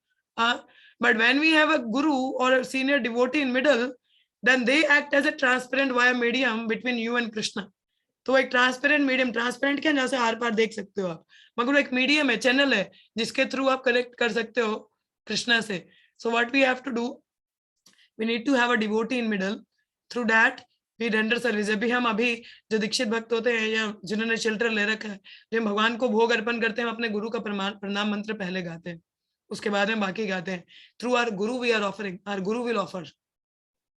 But when we have a guru or a senior devotee in middle, then they act as a transparent via medium between you and Krishna. तो एक transparent medium, transparent क्या, जैसे are पार देख सकते हो आप, मगर एक मीडियम है, चैनल है, जिसके थ्रू आप कनेक्ट कर सकते हो कृष्णा से। So what we have to do, we need to have a devotee in middle, through that we render service. अभी जो दीक्षित भक्त होते हैं या जिन्होंने शेल्टर ले रखा है, जो भगवान को भोग अर्पण करते हैं, अपने गुरु का प्रणाम मंत्र पहले गाते हैं, उसके बाद में बाकी गाते हैं। Through our Guru we are offering, our Guru will offer.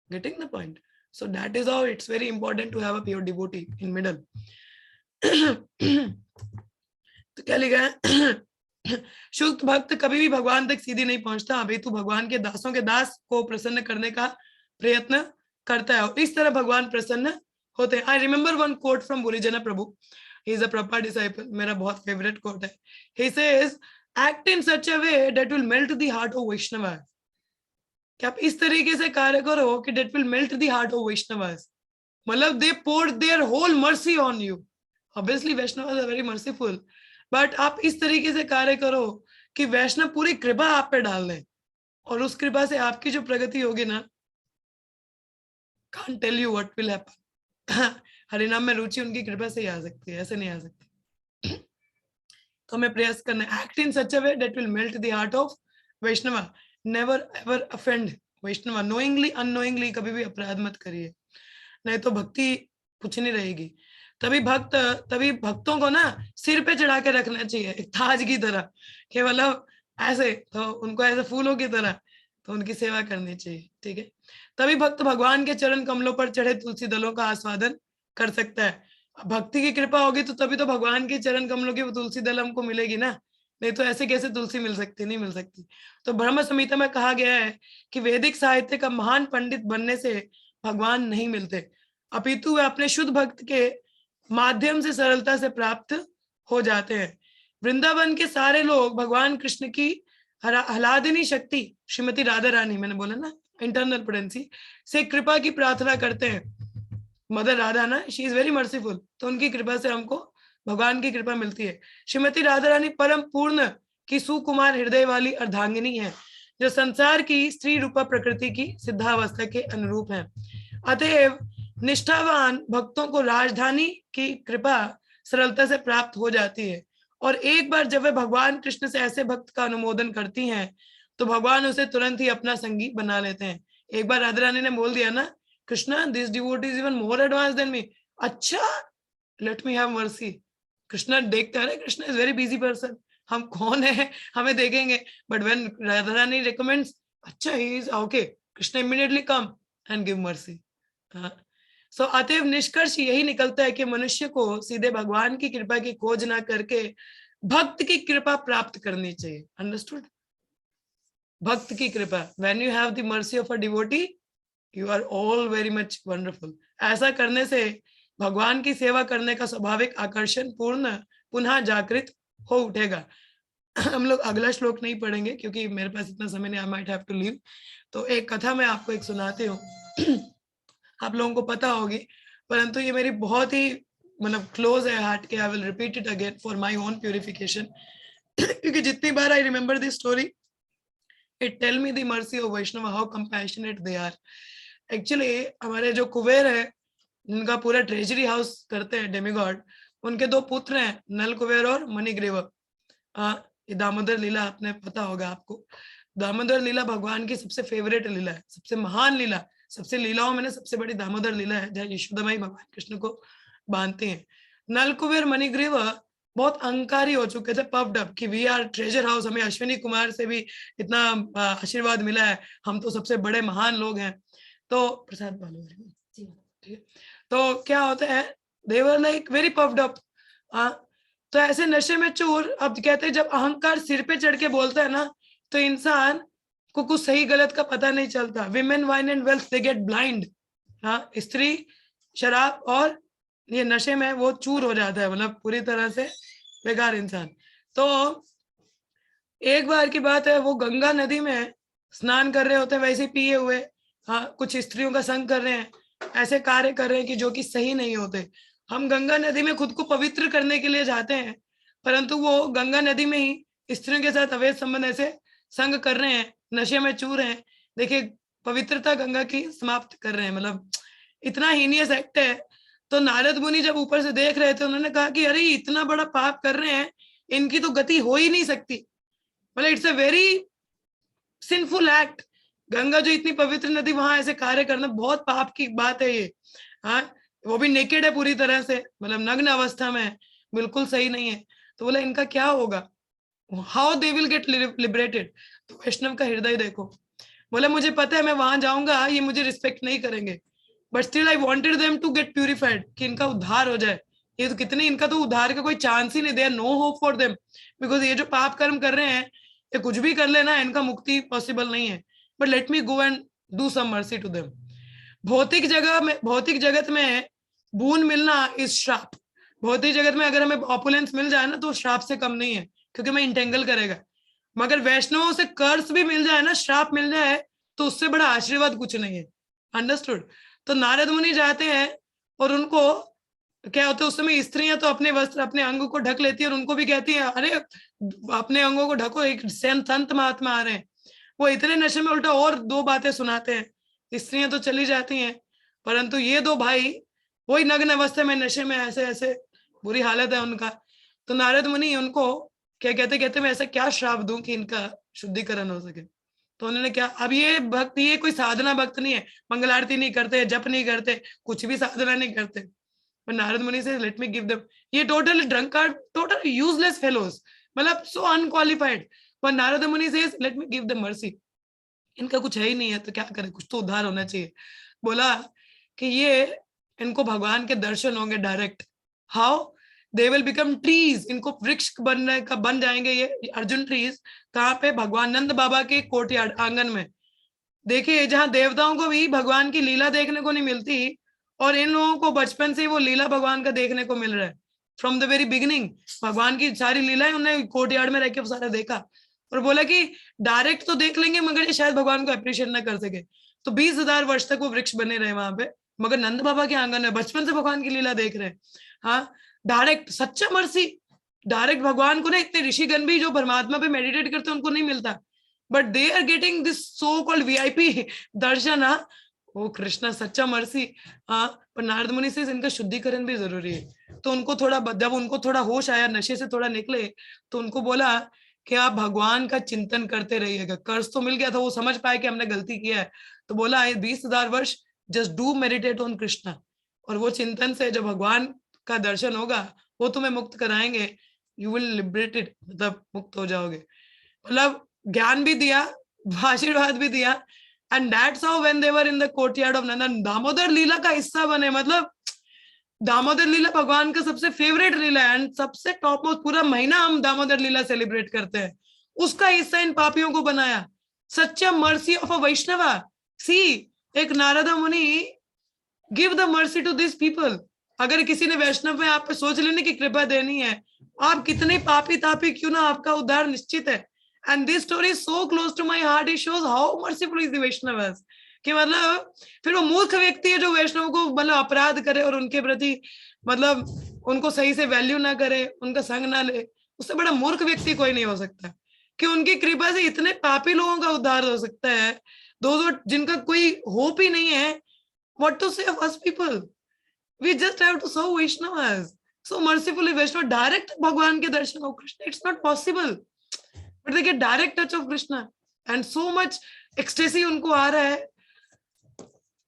Getting the point? So that is how it's very important to have a pure devotee in middle. तो क्या लिखा है? शुद्ध भक्त कभी भी भगवान तक सीधी नहीं पहुंचता, अभी तो भगवान के दासों के दास को प्रसन्न करने का प्रयत्न करता है, और इस तरह भगवान प्रसन्न होते हैं। I remember one quote from बुलिजना Prabhu, he is a proper disciple, मेरा बहुत फेवरेट कोट है। He says, act in such a way that will melt the heart of Vaishnavas। कि आप इस तरीके से कार्य करो कि that will melt the heart of Vaishnavas, मतलब they poured their whole mercy on you। Obviously Vaishnavas are very merciful, but आप इस तरीके से कार्य करो कि वैष्णव पूरी कृपा आप पे डाल दें, और उस कृपा से आपकी जो प्रगति होगी ना, can't tell you what will happen। हरिनाम में रुचि उनकी कृपा से ही आ सकती है, ऐसे नहीं आ सकती। तो हमें प्रयास करना है, act in such a way that will melt the heart of Vaishnav. Never ever offend Vaishnav, knowingly unknowingly कभी भी अपराध मत करिए, नहीं तो भक्ति कुछ नहीं रहेगी। तभी भक्तों को ना सिर पे चढ़ा के रखना चाहिए, एक ताज की तरह, कि मतलब ऐसे, तो उनको ऐसे फूलों की तरह, तो उनकी सेवा करनी चाहिए। ठीक है, तभी भक्त भगवान के चरण कमलों पर चढ़े तुलसी दलों का आस्वादन कर सकता है। भक्ति की कृपा होगी तो तभी तो भगवान के चरण कमलों की तुलसी दल हमको मिलेगी ना, नहीं तो ऐसे कैसे तुलसी मिल सकती? नहीं मिल सकती। तो ब्रह्म संहिता में कहा गया है कि वैदिक साहित्य का महान पंडित बनने से भगवान नहीं मिलते, अपितु वे अपने शुद्ध भक्त के माध्यम से सरलता से प्राप्त हो जाते हैं। वृंदावन के सारे लोग भगवान कृष्ण की आह्लादिनी शक्ति श्रीमती राधा रानी, मैंने बोला ना इंटरनल पोटेंसी, से कृपा की प्रार्थना करते हैं। मदर राधा ना, शी इज वेरी मर्सीफुल, तो उनकी कृपा से हमको भगवान की कृपा मिलती है। श्रीमती राधा रानी परम पूर्ण की सुकुमार हृदय वाली अर्धांगिनी है, जो संसार की स्त्री रूपा प्रकृति की सिद्धावस्था के अनुरूप है। अतएव निष्ठावान भक्तों को राजधानी की कृपा सरलता से प्राप्त हो जाती है, और एक बार जब वे भगवान कृष्ण से ऐसे भक्त का अनुमोदन करती हैं, तो भगवान उसे तुरंत ही अपना संगी बना लेते हैं। एक बार राधा रानी ने बोल दिया ना, Krishna this devotee is even more advance than me, अच्छा let me have mercy. Krishna देखते हैं ना, Krishna is very busy person, हम कौन है हमें देखेंगे, but when Radha Rani recommends, अच्छा he is okay, Krishna immediately come and give mercy. So अतएव निष्कर्ष यही निकलता है कि मनुष्य को सीधे भगवान की कृपा की खोज ना करके भक्त की कृपा प्राप्त करनी चाहिए। अंडरस्टूड? भक्त की कृपा, when you have the mercy of a devotee you are all very much wonderful. ऐसा करने से भगवान की सेवा करने का स्वाभाविक आकर्षण पूर्ण पुनः जागृत हो उठेगा। हम लोग अगला श्लोक नहीं पढ़ेंगे क्योंकि मेरे पास इतना समय नहीं, I might have to leave. तो एक कथा मैं आपको एक सुनाती हूँ, आप लोगों को पता होगी, परंतु ये मेरी बहुत ही मतलब क्लोज है हार्ट के। I will repeat it again for my own purification, क्योंकि जितनी बार I remember this story it tell me the mercy of Vaishnav, how compassionate they are. Actually हमारे जो कुबेर है, उनका पूरा ट्रेजरी हाउस करते हैं डेमिगॉड, उनके दो पुत्र हैं, नल कुबेर और मणिग्रीव। ये दामोदर लीला आपने पता होगा आपको। दामोदर लीला भगवान की सबसे फेवरेट लीला है, सबसे महान लीला, सबसे लीलाओं में सबसे बड़ी दामोदर लीला है, जहाँ यशोदामाई भगवान कृष्ण को बांधते हैं। नल कुबेर मणिग्रीव बहुत अहंकारी हो चुके थे, पफ्ड अप कि वी आर ट्रेजर हाउस, हमें अश्विनी कुमार से भी इतना आशीर्वाद मिला है, हम तो सबसे बड़े महान लोग हैं। तो प्रसाद बालू, ठीक है, तो क्या होता है, they were like very puffed up. तो ऐसे नशे में चूर, अब कहते हैं जब अहंकार सिर पे चढ़ के बोलता है ना, तो इंसान को कुछ सही गलत का पता नहीं चलता। Women, wine and wealth, they get blind. हाँ, स्त्री, शराब और ये नशे में वो चूर हो जाता है, मतलब पूरी तरह से बेकार इंसान। तो एक बार की बात है, वो गंगा नदी में स्नान कर रहे होते हैं, वैसे पिए हुए, हाँ, कुछ स्त्रियों का संग कर रहे हैं, ऐसे कार्य कर रहे हैं कि जो कि सही नहीं होते। हम गंगा नदी में खुद को पवित्र करने के लिए जाते हैं, परंतु वो गंगा नदी में ही स्त्रियों के साथ अवैध संबंध ऐसे संग कर रहे हैं, नशे में चूर हैं। देखिए, पवित्रता गंगा की समाप्त कर रहे हैं, मतलब इतना हीनियस एक्ट है। तो नारद मुनि जब ऊपर से देख रहे थे, उन्होंने कहा कि अरे इतना बड़ा पाप कर रहे हैं, इनकी तो गति हो ही नहीं सकती, मतलब it's a very sinful act. Ganga जो इतनी पवित्र नदी, वहां ऐसे कार्य करना बहुत पाप की बात है ये। हाँ, वो भी नेकेड है पूरी तरह से, मतलब नग्न अवस्था में है, बिल्कुल सही नहीं है। तो बोला इनका क्या होगा, how they will get liberated. तो वैष्णव का हृदय देखो, बोला मुझे पता है मैं वहां जाऊंगा ये मुझे रिस्पेक्ट नहीं करेंगे, but still I wanted them to get purified, कि इनका उद्धार हो जाए। ये तो कितने, इनका तो उद्धार का कोई चांस ही नहीं, there no hope for them, because ये जो पाप कर्म कर रहे हैं, ये कुछ भी कर लेना, इनका मुक्ति पॉसिबल नहीं है। But let me go and do some mercy to them. भौतिक जगह में, भौतिक जगत में बून मिलना इज श्राप। भौतिक जगत में अगर हमें ऑपुलेंस मिल जाए ना, तो श्राप से कम नहीं है, क्योंकि मैं इंटेंगल करेगा। मगर वैष्णवों से कर्ज भी मिल जाए ना, श्राप मिल जाए, तो उससे बड़ा आशीर्वाद कुछ नहीं है। अंडरस्टूड? तो नारद मुनि जाते हैं, और उनको क्या होता है, उस समय स्त्रियां तो अपने वस्त्र, अपने अंग को ढक लेती है, और उनको भी कहती है अरे अपने अंगों को ढको, एक संत महात्मा आ रहे हैं। वो इतने नशे में उल्टा और दो बातें सुनाते हैं, स्त्रियां तो चली जाती हैं, परंतु ये दो भाई वही नग्न अवस्था में नशे में, ऐसे ऐसे बुरी हालत है उनका। तो नारद मुनि उनको क्या कहते, कहते मैं ऐसा क्या श्राप दूं कि इनका शुद्धिकरण हो सके। तो उन्होंने क्या, अब ये भक्त, ये कोई साधना भक्त नहीं है, मंगल आरती नहीं करते, जप नहीं करते, कुछ भी साधना नहीं करते। पर नारद मुनि से लेट मी गिव देम, ये total drunkard, total useless fellows, मतलब सो अनक्वालिफाइड। पर नारद मुनि से let me give them mercy, इनका कुछ है ही नहीं है तो क्या करें, कुछ तो उद्धार होना चाहिए। बोला कि ये इनको भगवान के दर्शन होंगे direct. How? They will become trees, इनको वृक्ष बनने का बन जाएंगे ये अर्जुन ट्रीज। कहाँ पे? भगवान नंद बाबा के कोर्टयार्ड, आंगन में। देखिए, जहाँ देवताओं को भी भगवान की लीला देखने को नहीं मिलती, और इन लोगों को बचपन से वो लीला भगवान का देखने को मिल रहा है। फ्रॉम द वेरी बिगिनिंग भगवान की सारी लीलाएं उन्होंने कोर्टयार्ड में रह के सारा देखा, और बोला कि डायरेक्ट तो देख लेंगे मगर ये शायद भगवान को अप्रिशिएट ना कर सके। तो 20,000 वर्ष तक वो वृक्ष बने रहे वहां पे, मगर नंद बाबा के आंगन में बचपन से भगवान की लीला देख रहे हैं। हाँ, डायरेक्ट सच्चा मर्सी, डायरेक्ट भगवान को ना, इतने ऋषिगण भी जो परमात्मा पे मेडिटेट करते हैं उनको नहीं मिलता, but they are getting this so called VIP darshan. हाँ, वो कृष्णा सच्चा मर्सी। हाँ, पर नारद मुनि से इनका शुद्धिकरण भी जरूरी है। तो उनको थोड़ा, जब उनको थोड़ा होश आया, नशे से थोड़ा निकले, तो उनको बोला कि आप भगवान का चिंतन करते रहिएगा। कर्ज तो मिल गया था, वो समझ पाए कि हमने गलती किया है, तो बोला 20,000 वर्ष just do meditate on Krishna, और वो चिंतन से जब भगवान का दर्शन होगा वो तुम्हें मुक्त कराएंगे, यू विल लिबरेटेड, मतलब मुक्त हो जाओगे। मतलब ज्ञान भी दिया, आशीर्वाद भी दिया, and that's how when they were in the courtyard of Nandan, Damodar Lila का हिस्सा बने। मतलब दामोदर लीला भगवान का सबसे फेवरेट लीला है एंड सबसे टॉप मोस्ट, पूरा महीना हम दामोदर लीला सेलिब्रेट करते हैं, उसका हिस्सा इन पापियों को बनाया। सच अ मर्सी ऑफ अ वैष्णवा। सी, एक Narada Muni give the mercy to this people. अगर किसी ने वैष्णव में आप पे सोच लेने की कृपा देनी है, आप कितने पापी तापी क्यों ना, आपका उद्धार निश्चित है। And this story is so close to my heart, it shows how merciful is the Vaishnavas. कि मतलब फिर वो मूर्ख व्यक्ति है जो वैष्णव को मतलब अपराध करे और उनके प्रति मतलब उनको सही से वैल्यू ना करे, उनका संग ना ले, उससे बड़ा मूर्ख व्यक्ति कोई नहीं हो सकता। कि उनकी कृपा से इतने पापी लोगों का उद्धार हो सकता है, दोस्तों जिनका कोई होप ही नहीं है। What to say of us people? We just have to serve Vaishnavas. So mercifully, Vaishnava direct भगवान के दर्शन of Krishna. It's not possible, but they get direct touch of Krishna, and so much ecstasy उनको आ रहा है।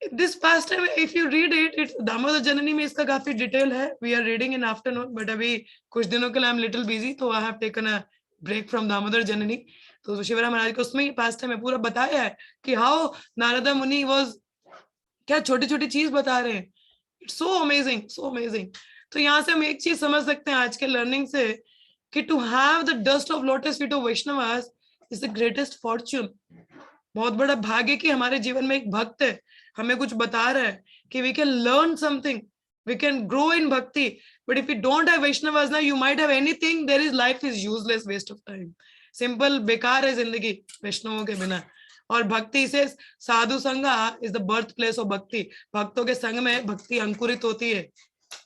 This pastime, if you read it, it's Damodar जननी में इसका काफी detail है। We are reading in afternoon, but अभी कुछ दिनों के लिए I'm little busy, तो I have taken a break from Damodar जननी। तो शिवराम महाराज को उसमें पास्टाइम में पूरा बताया है कि how नारदा मुनि was, क्या छोटी छोटी चीज बता रहे हैं। It's so amazing, so amazing. तो यहाँ से हम एक चीज समझ सकते हैं आज के लर्निंग से कि to have the dust of lotus feet of Vaishnavas is the greatest fortune. बहुत बड़ा भाग्य कि हमारे जीवन में एक भक्त है, हमें कुछ बता रहा है कि we can learn something, we can grow in bhakti. But if you don't have Vaishnavas ना, you might have anything, there is life is useless, waste of time. Simple, बेकार है जिंदगी वैष्णवों के बिना। और भक्ति से sadhu sanga is the birth place of bhakti. भक्तों के संग में भक्ति अंकुरित होती है,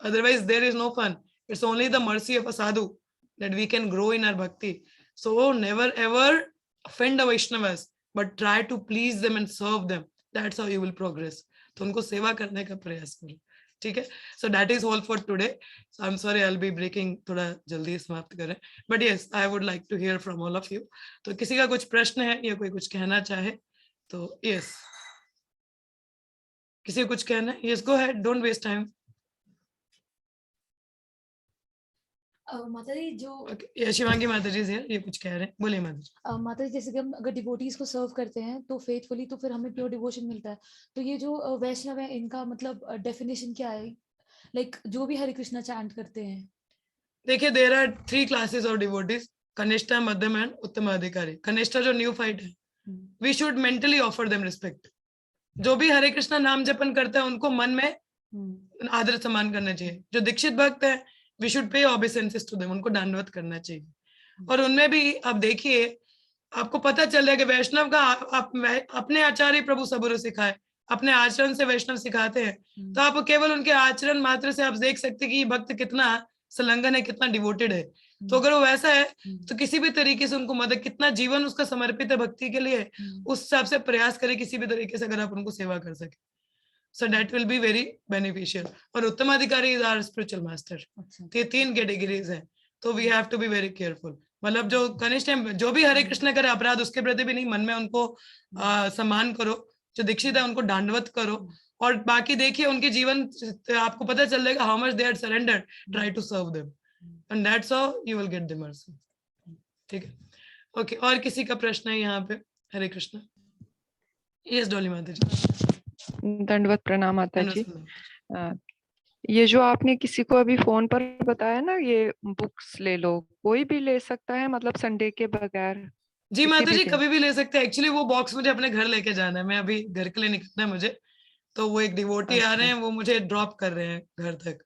otherwise there is no fun. It's only the mercy of a sadhu that we can grow in our bhakti. So never ever offend the Vaishnavas, but try to please them and serve them. That's how you will progress. तो उनको सेवा करने का प्रयास करो, ठीक है। So that is all for today. So I'm sorry I'll be breaking, थोड़ा जल्दी समाप्त करें, but yes I would like to hear from all of you. तो किसी का कुछ प्रश्न है या कोई कुछ कहना चाहे तो yes, किसी को कुछ कहना है, yes go ahead, don't waste time. माता जी जो Okay, शिवांगी माता जी ये कुछ कह रहे हैं, बोलिए माता जी। माता जी जैसे कि हम अगर डिवोटीज को सर्व करते हैं तो फेथफुली, तो फिर हमें प्योर डिवोशन मिलता है। तो ये जो वैष्णव है, इनका मतलब डेफिनेशन क्या है? लाइक जो भी हरे कृष्णा चैंट करते हैं। देखिए, there are 3 classes of devotees, kanishtha, madhyam and uttamadhikari. Kanishtha जो न्यू फाइट है, we should mentally offer them respect. जो भी हरे कृष्णा नाम जपन करता है उनको मन में आदर सम्मान करना चाहिए। जो दीक्षित भक्त है, we should pay ऑबिसेंसेस to them, उनको दंडवत करना चाहिए। और उनमें भी आप देखिए, आपको पता चल जाएगा वैष्णव का अपने आचार्य प्रभु सबुरु सिखाए, अपने आचरण से वैष्णव सिखाते हैं। तो आप केवल उनके आचरण मात्र से आप देख सकते हैं कि भक्त कितना संलग्न है, कितना डिवोटेड है। तो अगर वो वैसा है तो किसी भी तरीके से उनको मदद, कितना जीवन उसका समर्पित है भक्ति के लिए, उस हिसाब से प्रयास करे किसी भी तरीके से, अगर आप उनको सेवा कर सके, so that will be very beneficial. और उत्तमाधिकारी is our spiritual master. तो ये 3 कैटेगरीज है, तो we have to be very careful. मतलब जो कनिष्ठ है, जो भी हरे कृष्ण करे अपराध, उसके प्रति भी नहीं, मन में उनको सम्मान करो। जो दीक्षित है उनको दंडवत करो, और बाकी देखिए उनके जीवन आपको पता चल जाएगा how much they are surrendered. Try to serve them, and that's how you will get the mercy. ठीक है, ओके। और किसी का प्रश्न है यहाँ पे? हरे कृष्ण। यस डॉली माता जी। दंडवत प्रणाम माता जी। ये जो आपने किसी को अभी फोन पर बताया ना, ये बुक्स ले लो, कोई भी ले सकता है मतलब संडे के बगैर? जी माता जी, कभी भी ले सकते हैं। एक्चुअली वो बॉक्स मुझे अपने घर लेके जाना है, मैं अभी घर के लिए निकलना है मुझे, तो वो एक डिवोटी आ रहे हैं, वो मुझे ड्रॉप कर रहे हैं घर तक,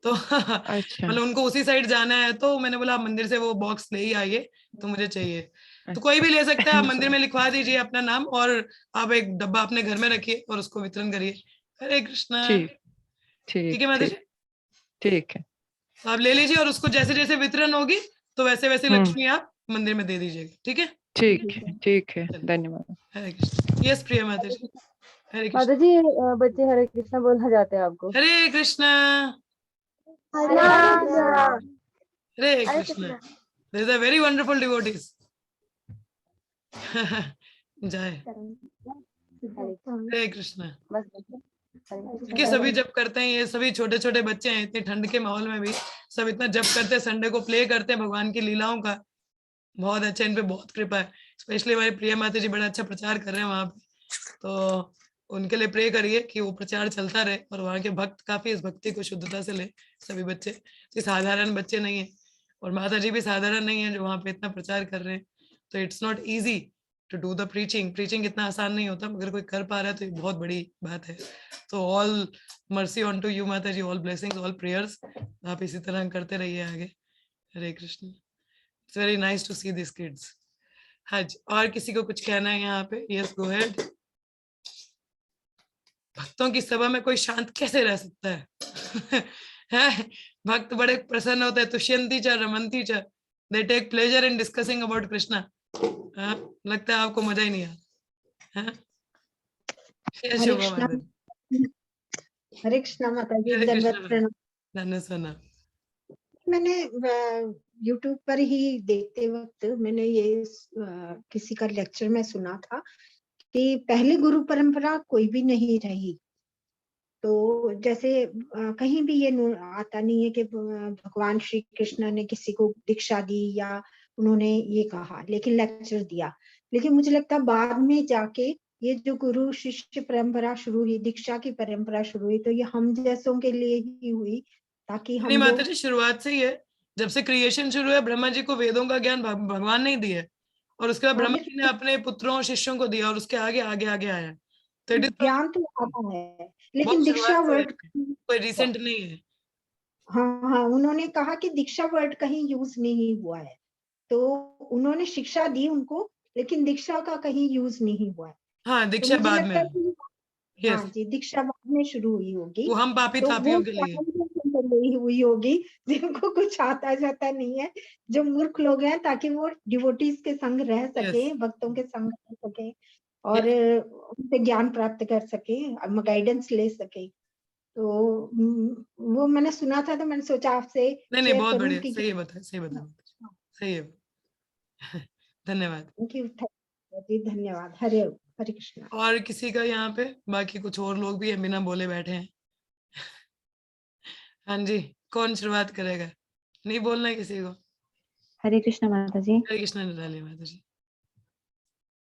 तो मतलब उनको उसी साइड जाना है, तो मैंने बोला आप मंदिर से वो बॉक्स ले ही आइए, तो मुझे चाहिए। तो कोई भी ले सकता है, आप मंदिर में लिखवा दीजिए अपना नाम, और आप एक डब्बा अपने घर में रखिए और उसको वितरण करिए। हरे कृष्णा। ठीक है माता जी, ठीक है, आप ले लीजिए, और उसको जैसे जैसे वितरण होगी तो वैसे वैसे लक्ष्मी आप मंदिर में दे दीजिएगा, ठीक है? ठीक है, धन्यवाद। हरे कृष्ण। यस प्रिया माता जी। हरे कृष्ण। माता जी, बच्चे हरे कृष्णा बोलना चाहते हैं आपको। हरे कृष्णा। हरे Krishna. There is a very wonderful devotees. जय हरे कृष्णा। देखिए सभी जप करते हैं, ये सभी छोटे छोटे बच्चे हैं, इतनी ठंड के माहौल में भी सब इतना जप करते हैं, संडे को प्ले करते हैं भगवान की लीलाओं का। बहुत अच्छा, इन पे बहुत कृपा है। स्पेशली हमारी प्रिया माता जी बड़ा अच्छा प्रचार कर रहे हैं वहां पे, तो उनके लिए प्रे करिए कि वो प्रचार चलता रहे और वहाँ के भक्त काफी इस भक्ति को शुद्धता से ले, सभी बच्चे, ये साधारण बच्चे नहीं है और माता जी भी साधारण नहीं है जो वहाँ पे इतना प्रचार कर रहे हैं। तो it's not easy to do the preaching इतना आसान नहीं होता, मगर कोई कर पा रहा है तो ये बहुत बड़ी बात है। तो all mercy on to you माता जी, ऑल ब्लेसिंग्स, ऑल प्रेयर्स, आप इसी तरह करते रहिए आगे। Hare Krishna. It's very nice to see this kids. हाँ जी, और किसी को कुछ कहना है यहाँ पे? Yes, go ahead. भक्तों की सभा में कोई शांत कैसे रह सकता है? हैं? भक्त बड़े प्रसन्न होते हैं, तुष्यंती च रमंती च, they take pleasure in discussing about Krishna. लगता है आपको मजा ही नहीं आता। हरे कृष्णा, हरे कृष्णा माता जी, दंडवत प्रणाम। धन्यवाद। मैंने YouTube पर ही देखते वक्त मैंने ये किसी का लेक्चर में सुना था कि पहले गुरु परंपरा कोई भी नहीं रही। तो जैसे कहीं भी ये आता नहीं है कि भगवान श्री कृष्ण ने किसी को दीक्षा दी या उन्होंने ये कहा, लेकिन लेक्चर दिया। लेकिन मुझे लगता है बाद में जाके ये जो गुरु शिष्य परंपरा शुरू हुई, दीक्षा की परंपरा शुरू हुई, तो ये हम जैसों के लिए ही हुई, ताकि हम नहीं माता जी, शुरुआत से ही है। जब से क्रिएशन शुरू है, ब्रह्मा जी को वेदों का ज्ञान भगवान नहीं दिया, और उसके बाद ब्रह्मा जी ने अपने पुत्रों और शिष्यों को दिया, और उसके आगे आगे आगे आया। तो इट इज ज्ञान तो आता है, लेकिन दीक्षा वर्ड कोई रिसेंट नहीं है। हाँ, उन्होंने कहा कि दीक्षा वर्ड कहीं यूज नहीं हुआ है, तो उन्होंने शिक्षा दी उनको, लेकिन दीक्षा का कहीं यूज नहीं हुआ है। हाँ, दीक्षा बाद में। हाँ जी, दीक्षा बाद में शुरू हुई होगी। वो हम पापी तापियों के लिए हुई होगी जिनको कुछ आता जाता नहीं है, जो मूर्ख लोग हैं, ताकि वो डिवोटीज के संग रह सके, भक्तों के संग रह सके और उनसे ज्ञान प्राप्त कर सके, गाइडेंस ले सके। तो वो मैंने सुना था, तो मैंने सोचा आपसे नहीं, बहुत बढ़िया, सही बता, सही है। धन्यवाद। थैंक यू जी, धन्यवाद। हरे हरे कृष्णा। और किसी का यहाँ पे, बाकी कुछ और लोग भी हैं बिना बोले बैठे हैं। हाँ जी, कौन शुरुआत करेगा? नहीं बोलना है किसी को? हरे कृष्णा माता जी। हरे कृष्णा निराली माता जी।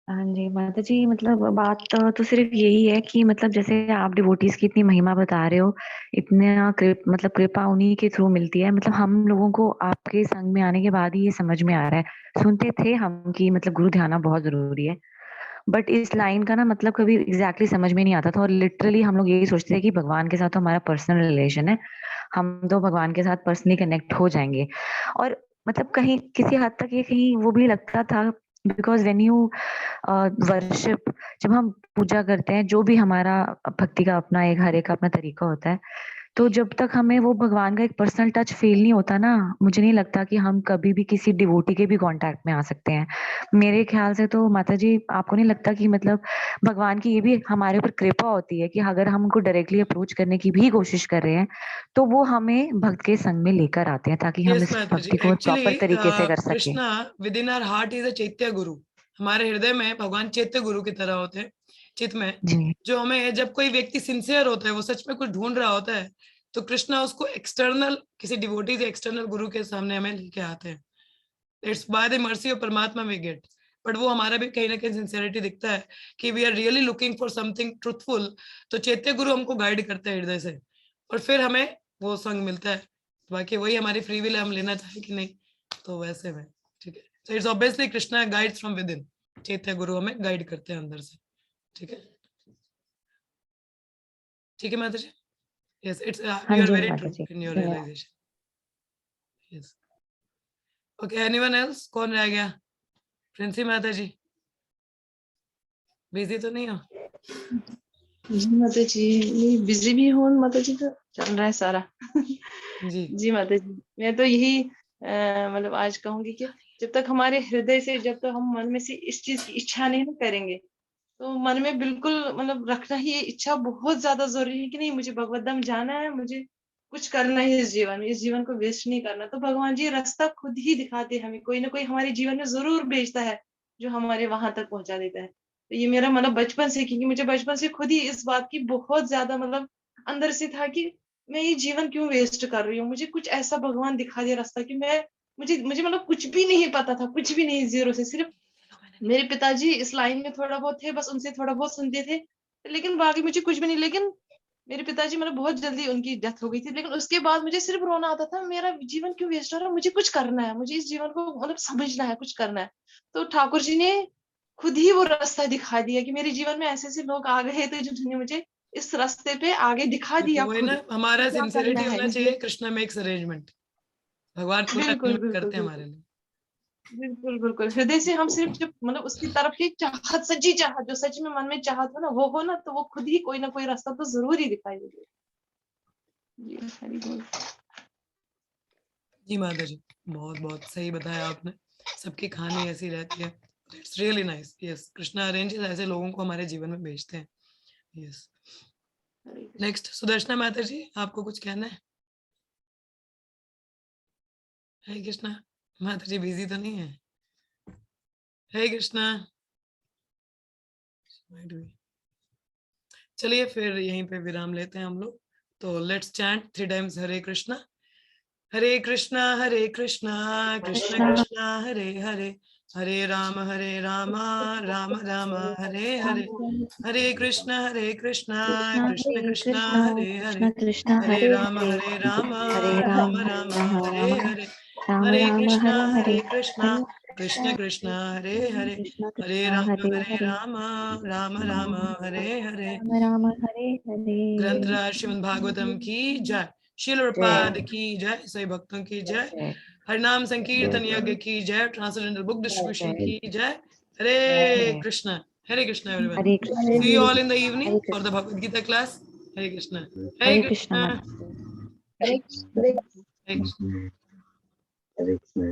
हाँ जी माता जी, मतलब बात तो सिर्फ यही है कि मतलब जैसे आप डिवोटीज की इतनी महिमा बता रहे हो, इतना मतलब कृपा उन्हीं के थ्रू मिलती है। मतलब हम लोगों को आपके संग में आने के बाद ही ये समझ में आ रहा है। सुनते थे हम कि मतलब गुरु ध्यान बहुत जरूरी है, बट इस लाइन का ना मतलब कभी एग्जैक्टली समझ में नहीं आता था, और लिटरली हम लोग यही सोचते थे कि भगवान के साथ तो हमारा पर्सनल रिलेशन है, हम तो भगवान के साथ पर्सनली कनेक्ट हो जाएंगे। और मतलब कहीं किसी हद तक ये कहीं वो भी लगता था, बिकॉज वेन यू वर्शिप, जब हम पूजा करते हैं, जो भी हमारा भक्ति का अपना एक हर एक का अपना तरीका होता है, तो जब तक हमें वो भगवान का एक पर्सनल टच फील नहीं होता ना, मुझे नहीं लगता कि हम कभी भी किसी डिवोटी के भी कांटेक्ट में आ सकते हैं। मेरे ख्याल से तो माता जी, आपको नहीं लगता कि मतलब भगवान की ये भी हमारे ऊपर कृपा होती है कि अगर हम उनको डायरेक्टली अप्रोच करने की भी कोशिश कर रहे हैं, तो वो हमें भक्त के संग में लेकर आते हैं, ताकि हम इस भक्ति को प्रॉपर तरीके से कर सकें। Krishna within our heart is a chaitya guru. हमारे हृदय में भगवान चैत्य गुरु की तरह होते हैं, चित्त में, जो हमें, जब कोई व्यक्ति सिंसियर होता है, वो सच में कुछ ढूंढ रहा होता है, तो कृष्णा उसको एक्सटर्नल किसी डिवोटी से एक्सटर्नल गुरु के सामने हमें लेके आते हैं। It's by the mercy of परमात्मा वी गेट। बट वो हमारा भी कहीं ना कहीं सिंसियरिटी दिखता है कि we are really looking for something truthful, तो चैत्य गुरु हमको गाइड करते हैं हृदय से, और फिर हमें वो संग मिलता है। बाकी वही हमारी फ्री विल है, हम लेना चाहे कि नहीं, तो वैसे में ठीक है। So it's obviously Krishna guides from with in, चैत्य गुरु हमें गाइड करते हैं अंदर से। ठीक है, ठीक है माता जी। Yes, it's you are very true in your realisation. Yes, okay, anyone else? कौन रह गया? प्रिंसी माता जी, बिजी तो नहीं हो? जी माता जी, नहीं बिजी भी हूँ माता जी, तो चल रहा है सारा। जी माता जी, मैं तो यही मतलब आज कहूंगी कि जब तक हमारे हृदय से, जब तक हम मन में से इस चीज की इच्छा नहीं करेंगे, तो मन में बिल्कुल मतलब रखना ही, ये इच्छा बहुत ज्यादा जरूरी है कि नहीं, मुझे भगवत धाम जाना है, मुझे कुछ करना है इस जीवन में, इस जीवन को वेस्ट नहीं करना। तो भगवान जी रास्ता खुद ही दिखाते हैं हमें, कोई ना कोई हमारे जीवन में जरूर भेजता है जो हमारे वहां तक पहुंचा देता है। तो ये मेरा मतलब बचपन से, क्योंकि मुझे बचपन से खुद ही इस बात की बहुत ज्यादा मतलब अंदर से था कि मैं ये जीवन क्यों वेस्ट कर रही हूँ, मुझे कुछ ऐसा भगवान दिखा दे रास्ता कि मैं, मुझे मतलब कुछ भी नहीं पता था, कुछ भी नहीं, जीरो से, सिर्फ मेरे पिताजी इस लाइन में थोड़ा बहुत थे, बस उनसे थोड़ा बहुत सुनते थे, लेकिन बाकी मुझे कुछ भी नहीं। लेकिन मेरे पिताजी मतलब बहुत जल्दी उनकी डेथ हो गई थी, लेकिन उसके बाद मुझे सिर्फ रोना आता था, मेरा जीवन क्यों वेस्ट हो रहा है, मुझे कुछ करना है, मुझे इस जीवन को मतलब समझना है, कुछ करना है। तो ठाकुर जी ने खुद ही वो रास्ता दिखा दिया कि मेरे जीवन में ऐसे ऐसे लोग आ गए थे जिन्होंने मुझे इस रास्ते पे आगे दिखा दिया वही खुद ना, हमारा क्या करना सिंसियरिटी है होना इस चाहिए, कृष्णा मेक्स अरेंजमेंट, भगवान खुद बिल्कुल अरेंजमेंट बिल्कुल करते हैं बिल्कुल हमारे लिए। बिल्कुल बिल्कुल हृदय से हम सिर्फ जब मतलब उसकी तरफ की चाहत, सच्ची चाहत, जो सच में मन में चाहत हो ना, वो हो ना, तो वो खुद ही कोई ना कोई रास्ता तो जरूर ही दिखाई देगा। जी हरि बोल। जी माता जी, बहुत बहुत सही बताया आपने, सबकी कहानी ऐसी रहती है, it's really nice. Yes, Krishna arranges ऐसे लोगों को हमारे जीवन में भेजते हैं। यस, हरे कृष्ण। नेक्स्ट सुदर्शना माता जी, आपको कुछ कहना है? हे कृष्णा माता जी बिजी तो नहीं है? हे कृष्णा, चलिए फिर यहीं पे विराम लेते हैं हम लोग। तो लेट्स चैंट 3 टाइम्स हरे कृष्णा कृष्णा कृष्णा कृष्णा हरे हरे, हरे राम राम राम हरे हरे, हरे कृष्णा कृष्णा कृष्णा हरे हरे, कृष्ण हरे हरे राम हरे, राम हरे राम राम राम राम हरे राम हरे, राम हरे राम कृष्णा हरे हरे, कृष्णा हरे कृष्ण कृष्ण हरे हरे, कृष्ण हरे कृष्ण हरे हरे, राम राम हरे हरे। राम राम हरे हरे। ग्रंथराज श्रीमद् भागवतम की जय, श्रील प्रभुपाद की जय, सभी भक्तों की जय, जय हरिनाम संकीर्तन यज्ञ की जय, ट्रांसेंडेंटल बुक डिस्ट्रीब्यूशन जय की जय। हरे जय। Krishna everyone, Hare Krishna see you all in the evening Hare for the Krishna Bhagavad Gita class. Hare Krishna, Hare Hare Krishna Krishna, माता जी। Hare Krishna, Hare Krishna. Hare Krishna.